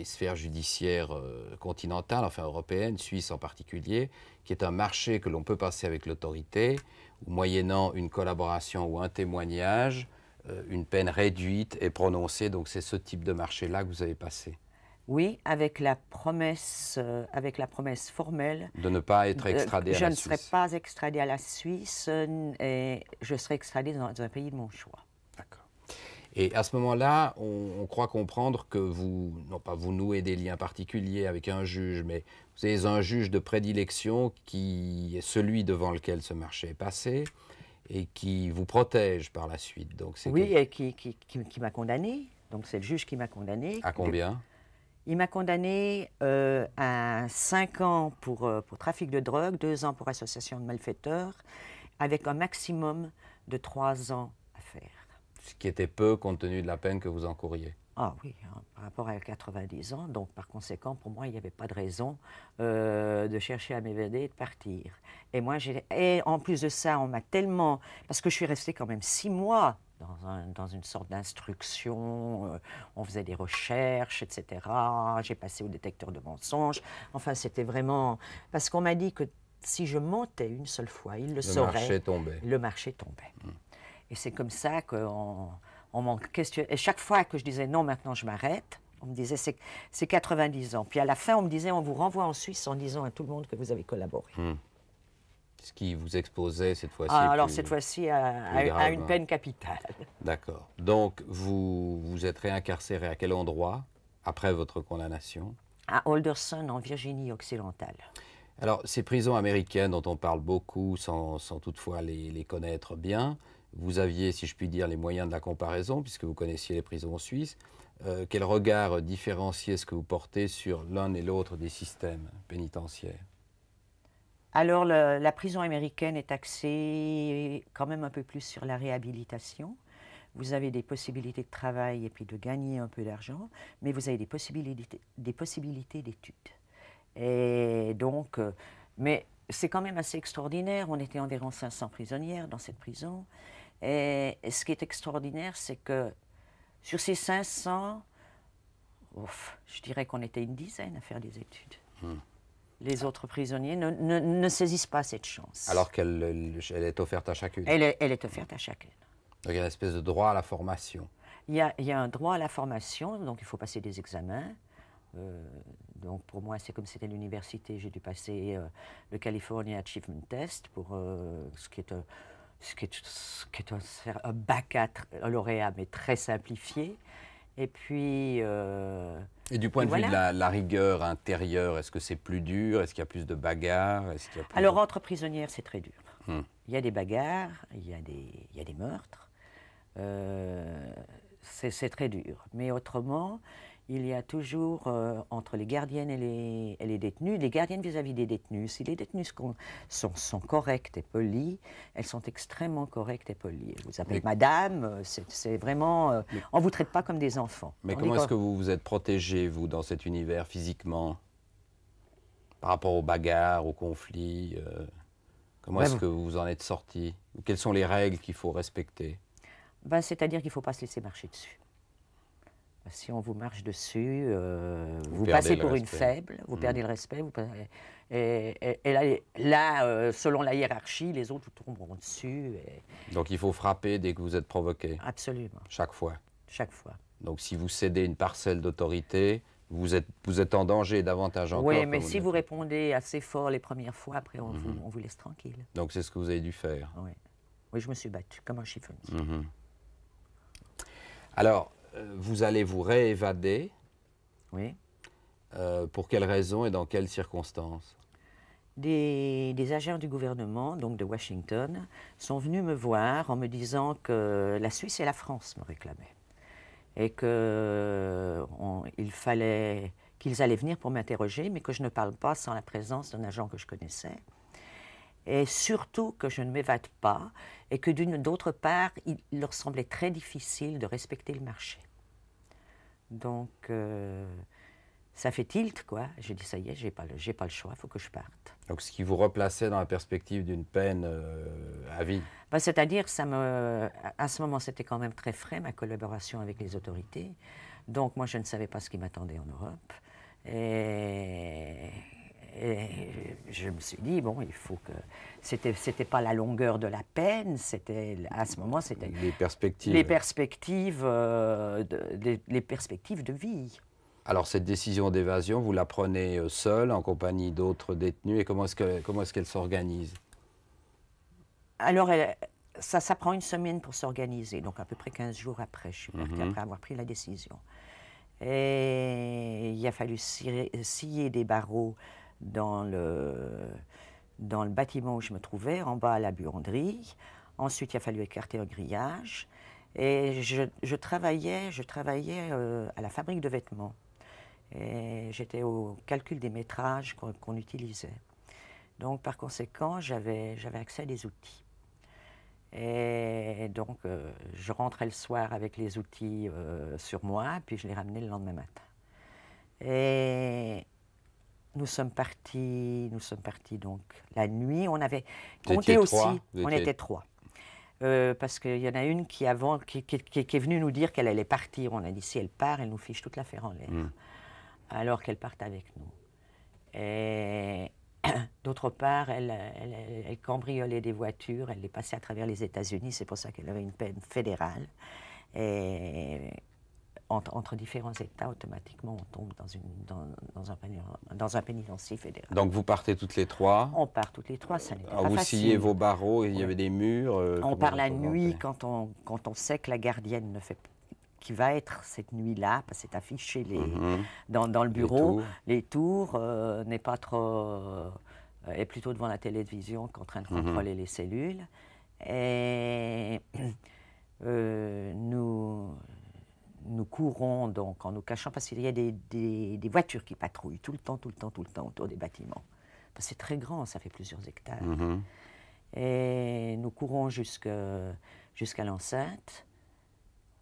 sphères judiciaires continentales, enfin européennes, suisses en particulier, qui est un marché que l'on peut passer avec l'autorité, où moyennant une collaboration ou un témoignage, une peine réduite est prononcée. Donc c'est ce type de marché-là que vous avez passé. Oui, avec la promesse formelle de ne pas être extradé à la Suisse. Je ne serai pas extradé à la Suisse et je serai extradé dans un pays de mon choix. D'accord. Et à ce moment-là, on croit comprendre que vous, non pas vous nouez des liens particuliers avec un juge, mais vous avez un juge de prédilection qui est celui devant lequel ce marché est passé et qui vous protège par la suite. Donc oui, et qui m'a condamné. Donc c'est le juge qui m'a condamné. À combien ? Il m'a condamné à 5 ans pour trafic de drogue, 2 ans pour association de malfaiteurs, avec un maximum de 3 ans à faire. Ce qui était peu compte tenu de la peine que vous encouriez. Ah oui, hein, par rapport à 90 ans. Donc par conséquent, pour moi, il n'y avait pas de raison de chercher à m'évader et de partir. Et en plus de ça, on m'a tellement... Parce que je suis restée quand même 6 mois dans une sorte d'instruction, on faisait des recherches, etc. J'ai passé au détecteur de mensonges. Enfin, c'était vraiment... Parce qu'on m'a dit que si je mentais une seule fois, il le saurait. Le marché tombait. Le marché tombait. Et c'est comme ça qu'on m'en questionnait. Et chaque fois que je disais non, maintenant je m'arrête, on me disait c'est 90 ans. Puis à la fin, on me disait on vous renvoie en Suisse en disant à tout le monde que vous avez collaboré. Ce qui vous exposait cette fois-ci. Alors cette fois-ci à une peine capitale. D'accord. Donc vous êtes réincarcéré à quel endroit après votre condamnation? À Alderson, en Virginie occidentale. Alors ces prisons américaines dont on parle beaucoup sans toutefois les connaître bien, vous aviez, si je puis dire, les moyens de la comparaison puisque vous connaissiez les prisons suisses. Quel regard différencié est-ce que vous portez sur l'un et l'autre des systèmes pénitentiaires? Alors, la prison américaine est axée quand même un peu plus sur la réhabilitation. Vous avez des possibilités de travail et puis de gagner un peu d'argent, mais vous avez des possibilités d'études. Et donc, mais c'est quand même assez extraordinaire. On était environ 500 prisonnières dans cette prison. Et ce qui est extraordinaire, c'est que sur ces 500, je dirais qu'on était une dizaine à faire des études. Les autres prisonniers ne saisissent pas cette chance. Alors qu'elle est offerte à chacune. Elle est offerte à chacune. Donc il y a une espèce de droit à la formation. Il y a un droit à la formation, donc il faut passer des examens. Donc pour moi, c'est comme c'était l'université, j'ai dû passer le California Achievement Test, pour ce qui est un baccalauréat, mais très simplifié. Et puis... et du point de vue de la rigueur intérieure, est-ce que c'est plus dur? Est-ce qu'il y a plus de bagarres? Alors, entre prisonnières, c'est très dur. Il y a des bagarres, il y a des meurtres. C'est très dur. Mais autrement, il y a toujours, entre les gardiennes et les détenus, les gardiennes vis-à-vis des détenus, si les détenus sont correctes et polies, elles sont extrêmement correctes et polies. Elles vous appellent madame, c'est vraiment... on ne vous traite pas comme des enfants. Mais comment est-ce que vous vous êtes protégé, vous, dans cet univers, physiquement? Par rapport aux bagarres, aux conflits, comment est-ce que vous en êtes sorti? Quelles sont les règles qu'il faut respecter? Ben, c'est-à-dire qu'il ne faut pas se laisser marcher dessus. Si on vous marche dessus, vous passez pour une faible, vous perdez le respect. Et là, selon la hiérarchie, les autres vous tomberont dessus. Donc il faut frapper dès que vous êtes provoqué? Absolument. Chaque fois? Chaque fois. Donc si vous cédez une parcelle d'autorité, vous êtes en danger davantage encore? Oui, mais si vous répondez assez fort les premières fois, après on vous laisse tranquille. Donc c'est ce que vous avez dû faire? Oui, oui, je me suis battue comme un chiffonnier. Alors, vous allez vous réévader. Oui. Pour quelles raisons et dans quelles circonstances? Des agents du gouvernement, donc de Washington, sont venus me voir en me disant que la Suisse et la France me réclamaient. Et qu'ils allaient venir pour m'interroger, mais que je ne parle pas sans la présence d'un agent que je connaissais. Et surtout que je ne m'évade pas, et que d'autre part, il leur semblait très difficile de respecter le marché. Donc, ça fait tilt, quoi. J'ai dit, ça y est, j'ai pas le choix, il faut que je parte. Donc, ce qui vous replaçait dans la perspective d'une peine à vie? Ben, c'est-à-dire, à ce moment, c'était quand même très frais, ma collaboration avec les autorités. Donc, moi, je ne savais pas ce qui m'attendait en Europe. Et je me suis dit, bon, il faut que... C'était pas la longueur de la peine, à ce moment, c'était... Les perspectives. Les perspectives de vie. Alors, cette décision d'évasion, vous la prenez seule, en compagnie d'autres détenus, et comment est-ce qu'elle s'organise? Alors, ça prend une semaine pour s'organiser, donc à peu près 15 jours après, je suis partie, après avoir pris la décision. Et il a fallu scier des barreaux dans le bâtiment où je me trouvais, en bas à la buanderie. Ensuite, il a fallu écarter un grillage. Et je travaillais à la fabrique de vêtements. Et j'étais au calcul des métrages qu'on utilisait. Donc, par conséquent, j'avais accès à des outils. Et donc, je rentrais le soir avec les outils sur moi, puis je les ramenais le lendemain matin. Et nous sommes partis donc la nuit. On avait compté aussi. On était trois. Parce qu'il y en a une qui est venue nous dire qu'elle allait partir. On a dit, si elle part, elle nous fiche toute l'affaire en l'air. Alors qu'elle parte avec nous. Et d'autre part, elle cambriolait des voitures, elle les passait à travers les États-Unis, c'est pour ça qu'elle avait une peine fédérale. Et entre différents États, automatiquement, on tombe dans un pénitencier fédéral. Donc vous partez toutes les trois? On part toutes les trois, ça n'était pas vous facile. sciez vos barreaux, il y avait des murs? On part la nuit quand on sait que la gardienne qui va être cette nuit-là, parce que c'est affiché dans le bureau, les tours, n'est pas trop... est plutôt devant la télévision qu'en train de contrôler les cellules. Et nous courons donc en nous cachant, parce qu'il y a des voitures qui patrouillent tout le temps autour des bâtiments. Parce que c'est très grand, ça fait plusieurs hectares. Et nous courons jusqu'à l'enceinte.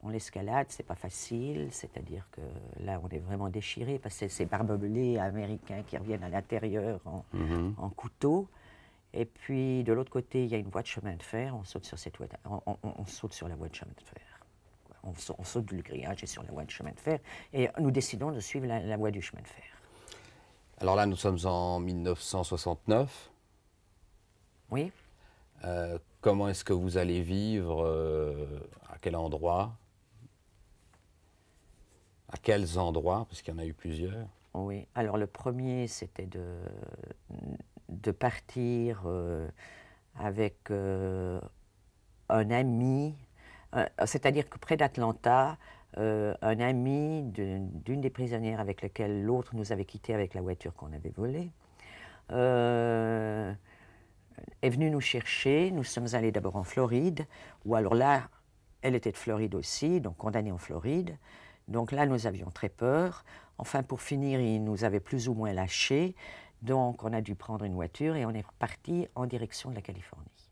On l'escalade, c'est pas facile, c'est-à-dire que là, on est vraiment déchiré, parce que c'est ces barbelés américains qui reviennent à l'intérieur en couteau. Et puis, de l'autre côté, il y a une voie de chemin de fer, on saute sur on saute sur la voie de chemin de fer. On saute du grillage et sur la voie de chemin de fer, et nous décidons de suivre la voie du chemin de fer. Alors là, nous sommes en 1969. Oui. Comment est-ce que vous allez vivre? À quel endroit? À quels endroits? Parce qu'il y en a eu plusieurs. Oui. Alors le premier, c'était de partir avec un ami, c'est-à-dire que près d'Atlanta, un ami d'une des prisonnières avec laquelle l'autre nous avait quittés avec la voiture qu'on avait volée, est venu nous chercher. Nous sommes allés d'abord en Floride, ou alors là, elle était de Floride aussi, donc condamnée en Floride. Donc là, nous avions très peur. Enfin, pour finir, il nous avait plus ou moins lâchés. Donc, on a dû prendre une voiture et on est reparti en direction de la Californie.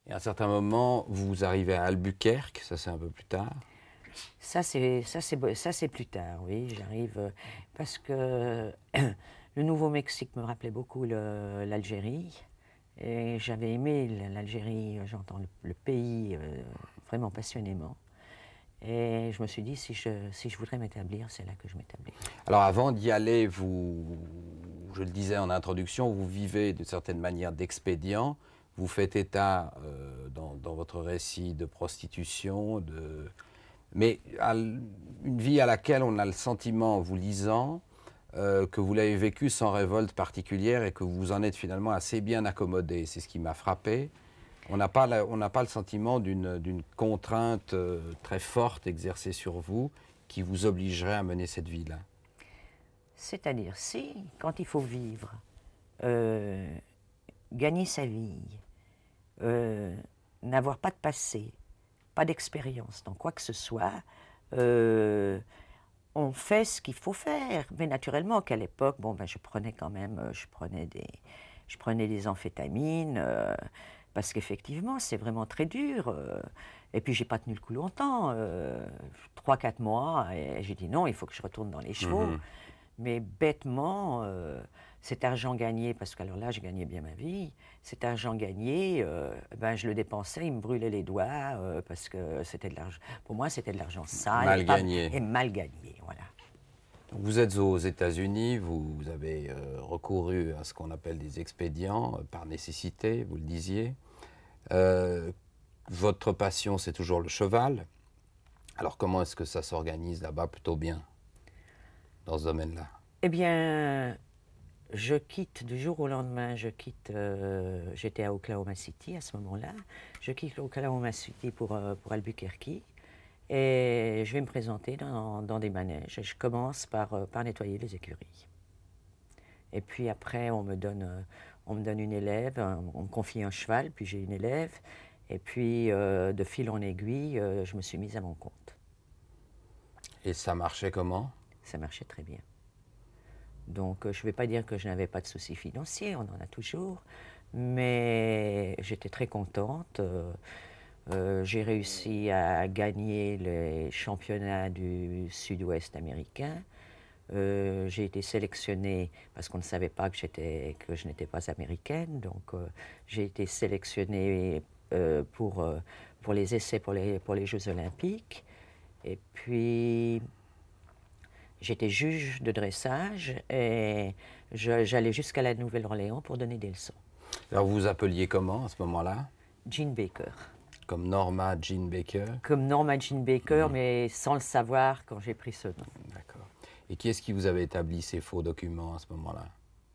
Et à un certain moment, vous arrivez à Albuquerque, ça c'est un peu plus tard? Ça c'est plus tard, oui. J'arrive parce que Le Nouveau-Mexique me rappelait beaucoup l'Algérie. Et j'avais aimé l'Algérie, j'entends le pays vraiment passionnément. Et je me suis dit, si je voudrais m'établir, c'est là que je m'établis. Alors avant d'y aller, je le disais en introduction, vous vivez d'une certaine manière d'expédient. Vous faites état dans votre récit de prostitution, mais une vie à laquelle on a le sentiment, en vous lisant, que vous l'avez vécue sans révolte particulière et que vous en êtes finalement assez bien accommodé. C'est ce qui m'a frappé. On n'a pas le sentiment d'une contrainte très forte exercée sur vous qui vous obligerait à mener cette vie-là. C'est-à-dire, si, quand il faut vivre, gagner sa vie, n'avoir pas de passé, pas d'expérience dans quoi que ce soit, on fait ce qu'il faut faire. Mais naturellement qu'à l'époque, bon, ben, je prenais quand même, je prenais des amphétamines, parce qu'effectivement, c'est vraiment très dur. Et puis, j'ai pas tenu le coup longtemps, 3-4 mois, et j'ai dit non, il faut que je retourne dans les chevaux. Mais bêtement, cet argent gagné, parce qu'alors là, je gagnais bien ma vie, cet argent gagné, ben, je le dépensais, il me brûlait les doigts, parce que c'était de l'argent. Pour moi, c'était de l'argent sale. Mal gagné. Et mal gagné, voilà. Vous êtes aux États-Unis, vous avez recouru à ce qu'on appelle des expédients par nécessité, vous le disiez. Votre passion, c'est toujours le cheval. Alors comment est-ce que ça s'organise là-bas? Plutôt bien, dans ce domaine-là. Eh bien, je quitte du jour au lendemain, j'étais à Oklahoma City à ce moment-là, je quitte Oklahoma City pour Albuquerque et je vais me présenter dans des manèges. Et je commence par nettoyer les écuries. Et puis après, on me donne une élève, on me confie un cheval, puis j'ai une élève. Et puis, de fil en aiguille, je me suis mise à mon compte. Et ça marchait comment? Ça marchait très bien. Donc, je ne vais pas dire que je n'avais pas de soucis financiers, on en a toujours, mais j'étais très contente. J'ai réussi à gagner les championnats du sud-ouest américain. J'ai été sélectionnée, parce qu'on ne savait pas que je n'étais pas américaine, donc j'ai été sélectionnée pour les essais pour les Jeux olympiques. Et puis, j'étais juge de dressage et j'allais jusqu'à la Nouvelle-Orléans pour donner des leçons. Alors vous vous appeliez comment à ce moment-là? Jean Baker. Comme Norma Jean Baker? Comme Norma Jean Baker, mais sans le savoir quand j'ai pris ce nom. D'accord. Et qui est-ce qui vous avait établi ces faux documents à ce moment-là?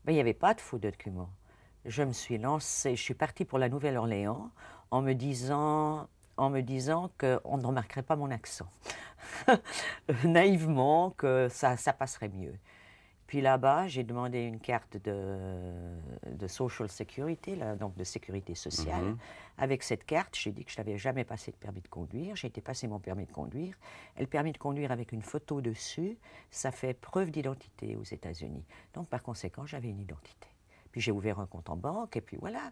Ben, il n'y avait pas de faux documents. Je me suis lancée, je suis partie pour la Nouvelle-Orléans en me disant qu'on ne remarquerait pas mon accent. Naïvement, que ça passerait mieux. Puis là-bas, j'ai demandé une carte de Social Security, là, donc de sécurité sociale. Avec cette carte, j'ai dit que je n'avais jamais passé de permis de conduire. J'ai été passer mon permis de conduire. Et le permis de conduire avec une photo dessus, ça fait preuve d'identité aux États-Unis. Donc, par conséquent, j'avais une identité. Puis j'ai ouvert un compte en banque, et puis voilà.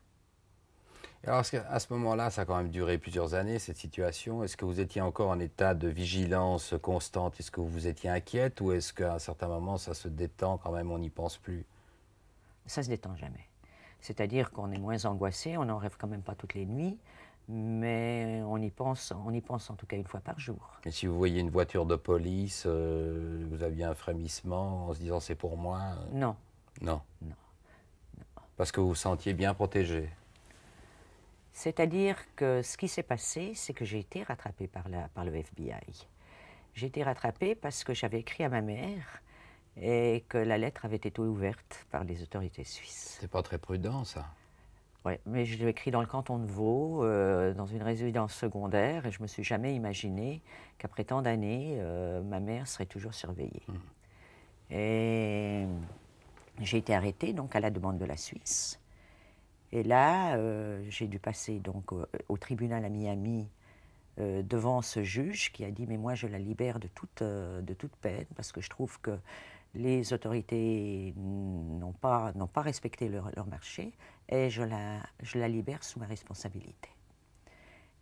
Alors, à ce moment-là, ça a quand même duré plusieurs années, cette situation. Est-ce que vous étiez encore en état de vigilance constante? Est-ce que vous étiez inquiète ou est-ce qu'à un certain moment, ça se détend quand même, on n'y pense plus? Ça se détend jamais. C'est-à-dire qu'on est moins angoissé, on n'en rêve quand même pas toutes les nuits, mais on y pense en tout cas une fois par jour. Et si vous voyez une voiture de police, vous aviez un frémissement en se disant c'est pour moi? Non. Non. Non. Parce que vous vous sentiez bien protégé? C'est-à-dire que ce qui s'est passé, c'est que j'ai été rattrapée par le FBI. J'ai été rattrapée parce que j'avais écrit à ma mère et que la lettre avait été ouverte par les autorités suisses. C'est pas très prudent, ça. Oui, mais je l'ai écrit dans le canton de Vaud, dans une résidence secondaire, et je ne me suis jamais imaginé qu'après tant d'années, ma mère serait toujours surveillée. Et j'ai été arrêtée donc à la demande de la Suisse. Et là, j'ai dû passer donc au tribunal à Miami devant ce juge qui a dit « mais moi je la libère de toute peine parce que je trouve que les autorités n'ont pas respecté leur marché et je la libère sous ma responsabilité ».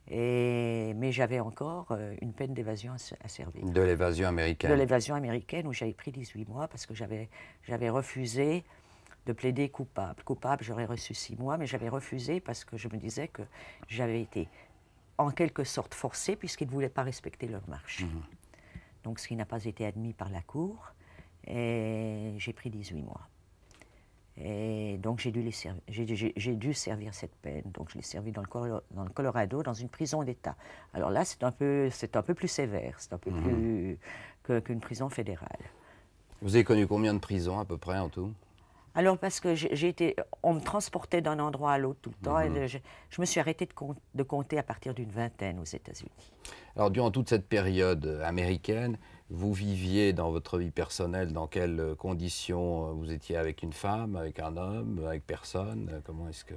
Mais j'avais encore une peine d'évasion à servir. De l'évasion américaine. De l'évasion américaine où j'avais pris 18 mois parce que j'avais refusé de plaider coupable. Coupable, j'aurais reçu 6 mois, mais j'avais refusé parce que je me disais que j'avais été en quelque sorte forcée puisqu'ils ne voulaient pas respecter leur marche. Donc ce qui n'a pas été admis par la Cour, et j'ai pris 18 mois. Et donc j'ai dû servir cette peine. Donc je l'ai servi dans le Colorado, dans une prison d'État. Alors là, c'est un peu plus sévère, c'est un peu plus qu'une prison fédérale. Vous avez connu combien de prisons à peu près en tout? Alors parce que on me transportait d'un endroit à l'autre tout le temps, et je me suis arrêtée de compter à partir d'une vingtaine aux États-Unis. Alors durant toute cette période américaine, vous viviez dans votre vie personnelle, dans quelles conditions? Vous étiez avec une femme, avec un homme, avec personne? Comment est-ce que...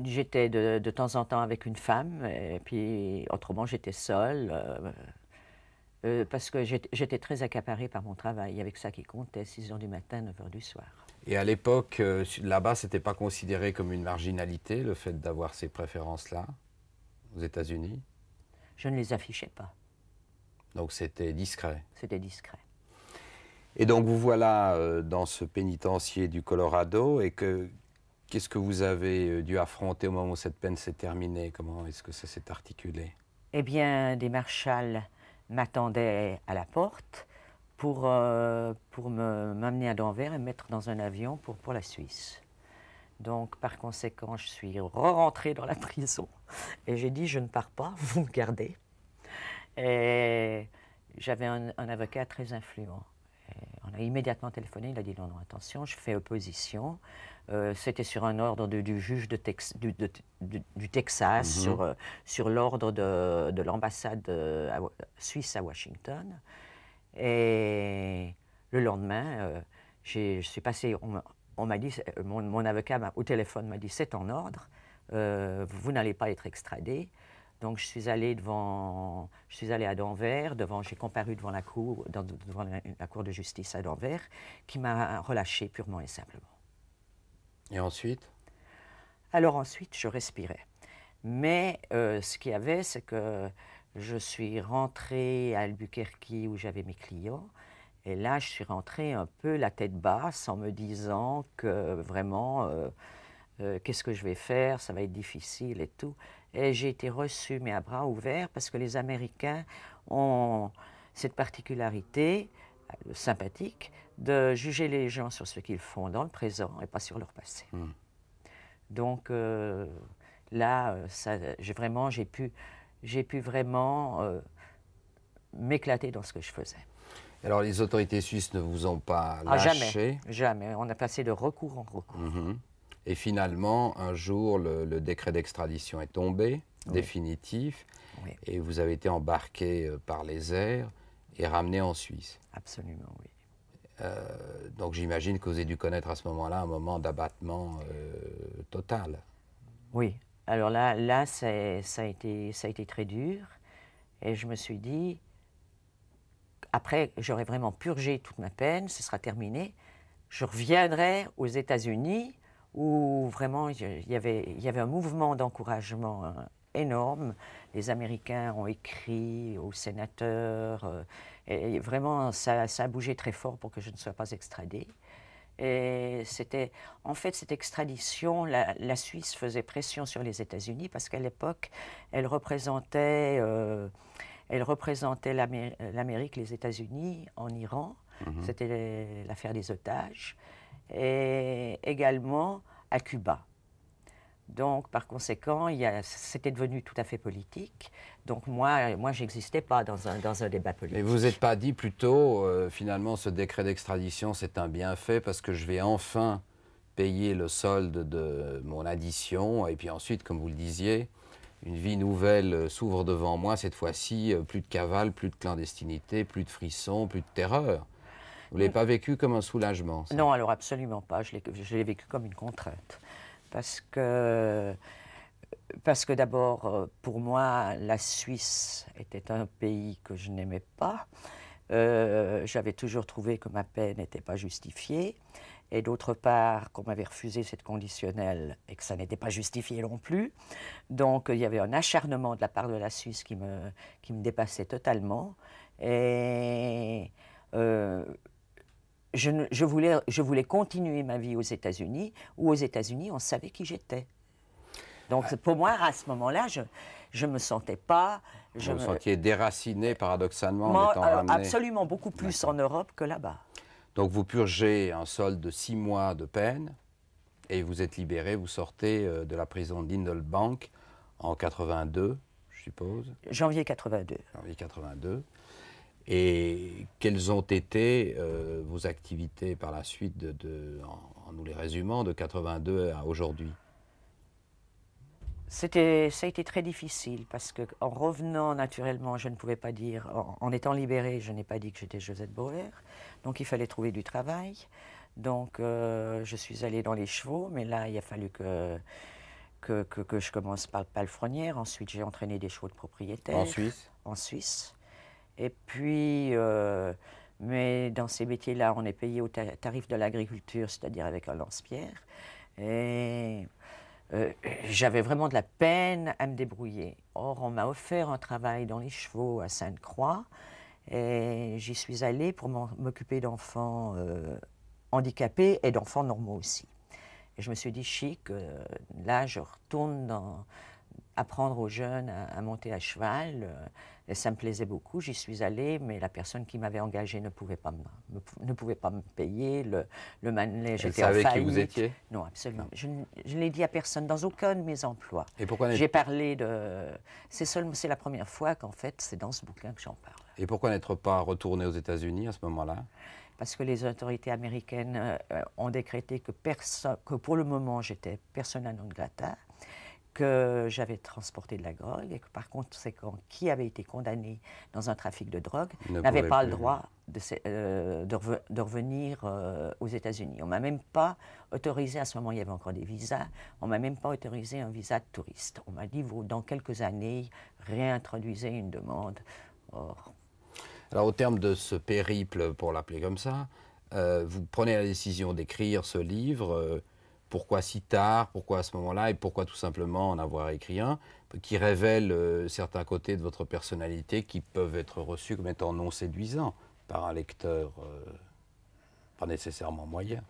J'étais de temps en temps avec une femme, et puis autrement j'étais seule, parce que j'étais très accaparée par mon travail. Avec ça qui comptait, 6 h du matin, 9 h du soir. Et à l'époque, là-bas, ce n'était pas considéré comme une marginalité, le fait d'avoir ces préférences-là, aux États-Unis? Je ne les affichais pas. Donc c'était discret? C'était discret. Et donc vous voilà dans ce pénitencier du Colorado, et qu'est-ce que vous avez dû affronter au moment où cette peine s'est terminée? Comment est-ce que ça s'est articulé? Eh bien, des marshals m'attendaient à la porte pour m'amener à Denver et me mettre dans un avion pour la Suisse. Donc, par conséquent, je suis rentrée dans la prison et j'ai dit, je ne pars pas, vous me gardez. Et j'avais un avocat très influent. Et on a immédiatement téléphoné, il a dit, non, non, attention, je fais opposition. C'était sur un ordre du juge du Texas, sur l'ordre de l'ambassade suisse à Washington. Et le lendemain, je suis passé, on m'a dit, mon avocat au téléphone m'a dit, c'est en ordre, vous n'allez pas être extradé. Donc je suis allé à Denver, j'ai comparu devant la cour de justice à Denver, qui m'a relâché purement et simplement. Et ensuite? Alors ensuite, je respirais. Mais ce qu'il y avait, c'est que je suis rentrée à Albuquerque où j'avais mes clients. Et là, je suis rentrée un peu la tête basse en me disant que vraiment, qu'est-ce que je vais faire? Ça va être difficile et tout. Et j'ai été reçue, mais à bras ouverts, parce que les Américains ont cette particularité sympathique de juger les gens sur ce qu'ils font dans le présent et pas sur leur passé. Donc là, j'ai pu vraiment m'éclater dans ce que je faisais. Alors les autorités suisses ne vous ont pas lâché? Jamais, jamais. On a passé de recours en recours. Et finalement, un jour, le décret d'extradition est tombé, oui. Définitif, oui. Et vous avez été embarqué par les airs et ramené en Suisse. Absolument, oui. Donc j'imagine que vous avez dû connaître à ce moment-là un moment d'abattement total. Oui. Alors là ça a été très dur. Et je me suis dit, après, j'aurai vraiment purgé toute ma peine, ce sera terminé. Je reviendrai aux États-Unis où vraiment il y avait un mouvement d'encouragement énorme. Les Américains ont écrit aux sénateurs et vraiment ça a bougé très fort pour que je ne sois pas extradée. Et c'était, en fait, cette extradition, la Suisse faisait pression sur les États-Unis parce qu'à l'époque, elle représentait l'Amérique, les États-Unis en Iran. C'était l'affaire des otages. Et également à Cuba. Donc, par conséquent, c'était devenu tout à fait politique. Donc, moi je n'existais pas dans un débat politique. Mais vous n'êtes pas dit plutôt, finalement, ce décret d'extradition, c'est un bienfait parce que je vais enfin payer le solde de mon addition. Et puis ensuite, comme vous le disiez, une vie nouvelle s'ouvre devant moi. Cette fois-ci, plus de cavale, plus de clandestinité, plus de frissons, plus de terreur. Vous ne l'avez pas vécu comme un soulagement, ça? Non, alors absolument pas. Je l'ai vécu comme une contrainte. Parce que d'abord, pour moi, la Suisse était un pays que je n'aimais pas. J'avais toujours trouvé que ma peine n'était pas justifiée. et d'autre part qu'on m'avait refusé cette conditionnelle et que ça n'était pas justifié non plus. Donc il y avait un acharnement de la part de la Suisse qui me dépassait totalement. Et je voulais continuer ma vie aux États-Unis, où aux États-Unis on savait qui j'étais. Donc pour moi, à ce moment-là, je ne me sentais pas... Vous me sentiez déraciné paradoxalement en étant ramené. Absolument, beaucoup plus en Europe que là-bas. Donc vous purgez un solde de 6 mois de peine et vous êtes libéré, vous sortez de la prison d'Indelbank en 82, je suppose. Janvier 82. Janvier 82. Et quelles ont été vos activités par la suite, en nous les résumant, de 82 à aujourd'hui? Ça a été très difficile parce qu'en revenant naturellement, je ne pouvais pas dire, en étant libérée, je n'ai pas dit que j'étais Josette Bauer, donc il fallait trouver du travail. Donc je suis allée dans les chevaux, mais là il a fallu que je commence par le palefrenière. Ensuite j'ai entraîné des chevaux de propriétaire. En Suisse? En Suisse. Et puis, mais dans ces métiers-là, on est payé au tarif de l'agriculture, c'est-à-dire avec un lance-pierre. Et j'avais vraiment de la peine à me débrouiller. Or, on m'a offert un travail dans les chevaux à Sainte-Croix et j'y suis allée pour m'occuper d'enfants handicapés et d'enfants normaux aussi. Et je me suis dit, chic, là, je retourne apprendre aux jeunes à monter à cheval. Et ça me plaisait beaucoup, j'y suis allée, mais la personne qui m'avait engagée ne pouvait pas me payer. Le manège était en faillite. Elle savait qui vous étiez? Non, absolument. Je ne l'ai dit à personne dans aucun de mes emplois. Et pourquoi j'ai parlé de... C'est la première fois qu'en fait, c'est dans ce bouquin que j'en parle. Et pourquoi n'être pas retourné aux États-Unis à ce moment-là? Parce que les autorités américaines ont décrété que pour le moment, j'étais persona non grata, que j'avais transporté de la drogue et que par conséquent, qui avait été condamné dans un trafic de drogue n'avait pas le droit de revenir aux États-Unis. On ne m'a même pas autorisé, à ce moment il y avait encore des visas, on ne m'a même pas autorisé un visa de touriste. On m'a dit, vous, dans quelques années, réintroduisez une demande. Or... Alors au terme de ce périple, pour l'appeler comme ça, vous prenez la décision d'écrire ce livre. Pourquoi si tard, pourquoi à ce moment-là, et pourquoi tout simplement en avoir écrit un qui révèle certains côtés de votre personnalité qui peuvent être reçus comme étant non séduisants par un lecteur pas nécessairement moyen.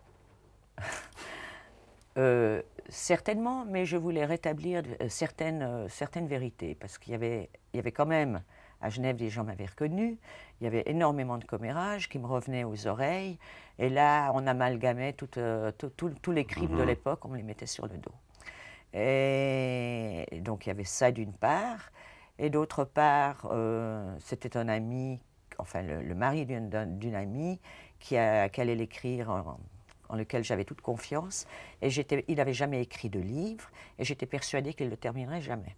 Certainement, mais je voulais rétablir certaines vérités, parce qu'il y avait quand même, à Genève, les gens m'avaient reconnu, il y avait énormément de commérages qui me revenaient aux oreilles, et là, on amalgamait tous les crimes de l'époque, on me les mettait sur le dos. Et donc, il y avait ça d'une part, et d'autre part, c'était un ami, enfin, le mari d'une amie, qui allait l'écrire en lequel j'avais toute confiance, et il n'avait jamais écrit de livre, et j'étais persuadée qu'il ne le terminerait jamais.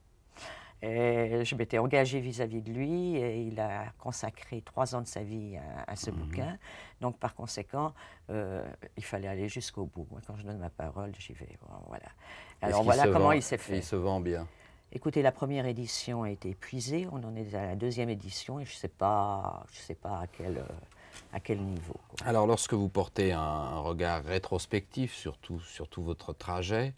Et je m'étais engagée vis-à-vis de lui, et il a consacré 3 ans de sa vie à ce bouquin. Donc, par conséquent, il fallait aller jusqu'au bout. Moi, quand je donne ma parole, j'y vais. Voilà. Alors, voilà comment il s'est fait. Il se vend bien. Écoutez, la première édition a été épuisée. On en est à la 2e édition, et je ne sais pas à quel niveau. Quoi. Alors, lorsque vous portez un regard rétrospectif sur tout votre trajet,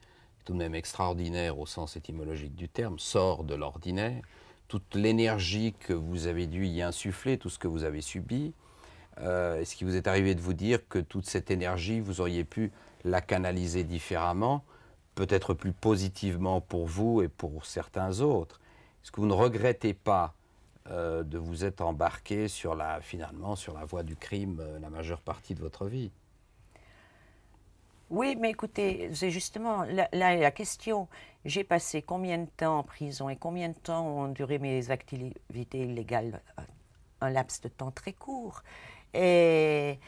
tout de même extraordinaire au sens étymologique du terme, sort de l'ordinaire, toute l'énergie que vous avez dû y insuffler, tout ce que vous avez subi, est-ce qu'il vous est arrivé de vous dire que toute cette énergie, vous auriez pu la canaliser différemment, peut-être plus positivement pour vous et pour certains autres? Est-ce que vous ne regrettez pas de vous être embarqué finalement sur la voie du crime la majeure partie de votre vie? Oui, mais écoutez, c'est justement la question. J'ai passé combien de temps en prison et combien de temps ont duré mes activités illégales? Un laps de temps très court. Et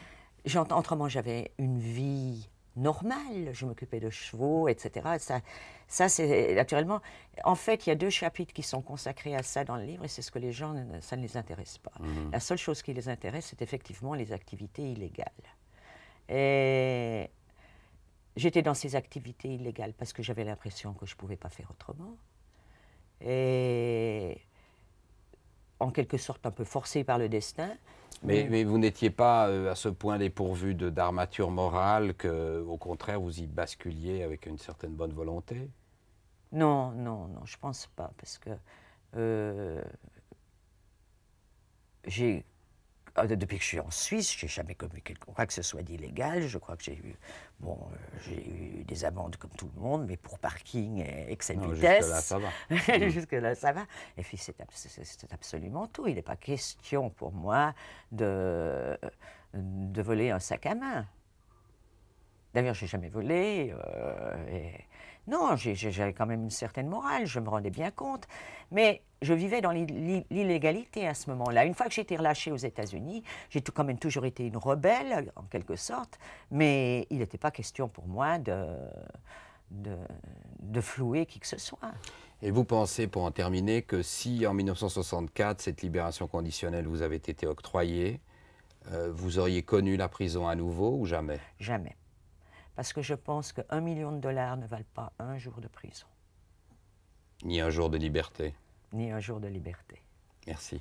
autrement, j'avais une vie normale. Je m'occupais de chevaux, etc. Ça c'est naturellement... En fait, il y a 2 chapitres qui sont consacrés à ça dans le livre, et c'est ce que les gens, ça ne les intéresse pas. La seule chose qui les intéresse, c'est effectivement les activités illégales. Et... j'étais dans ces activités illégales parce que j'avais l'impression que je ne pouvais pas faire autrement. Et en quelque sorte un peu forcée par le destin. Mais vous n'étiez pas à ce point dépourvu d'armature morale qu'au contraire, vous y basculiez avec une certaine bonne volonté? Non, non, non, je pense pas, parce que j'ai depuis que je suis en Suisse, j'ai jamais commis quoi que ce soit d'illégal. Je crois que j'ai eu, bon, j'ai eu des amendes comme tout le monde, mais pour parking et excès de vitesse. Jusque-là, ça va. Jusque-là, ça va. Et puis c'est absolument tout. Il n'est pas question pour moi de voler un sac à main. D'ailleurs, j'ai jamais volé. Non, j'avais quand même une certaine morale, je me rendais bien compte. Mais je vivais dans l'illégalité à ce moment-là. Une fois que j'ai été relâchée aux États-Unis, j'ai quand même toujours été une rebelle, en quelque sorte. Mais il n'était pas question pour moi de flouer qui que ce soit. Et vous pensez, pour en terminer, que si en 1964, cette libération conditionnelle vous avait été octroyée, vous auriez connu la prison à nouveau ou jamais? Jamais. Parce que je pense qu'1 million de dollars ne valent pas un jour de prison. Ni un jour de liberté? Ni un jour de liberté. Merci.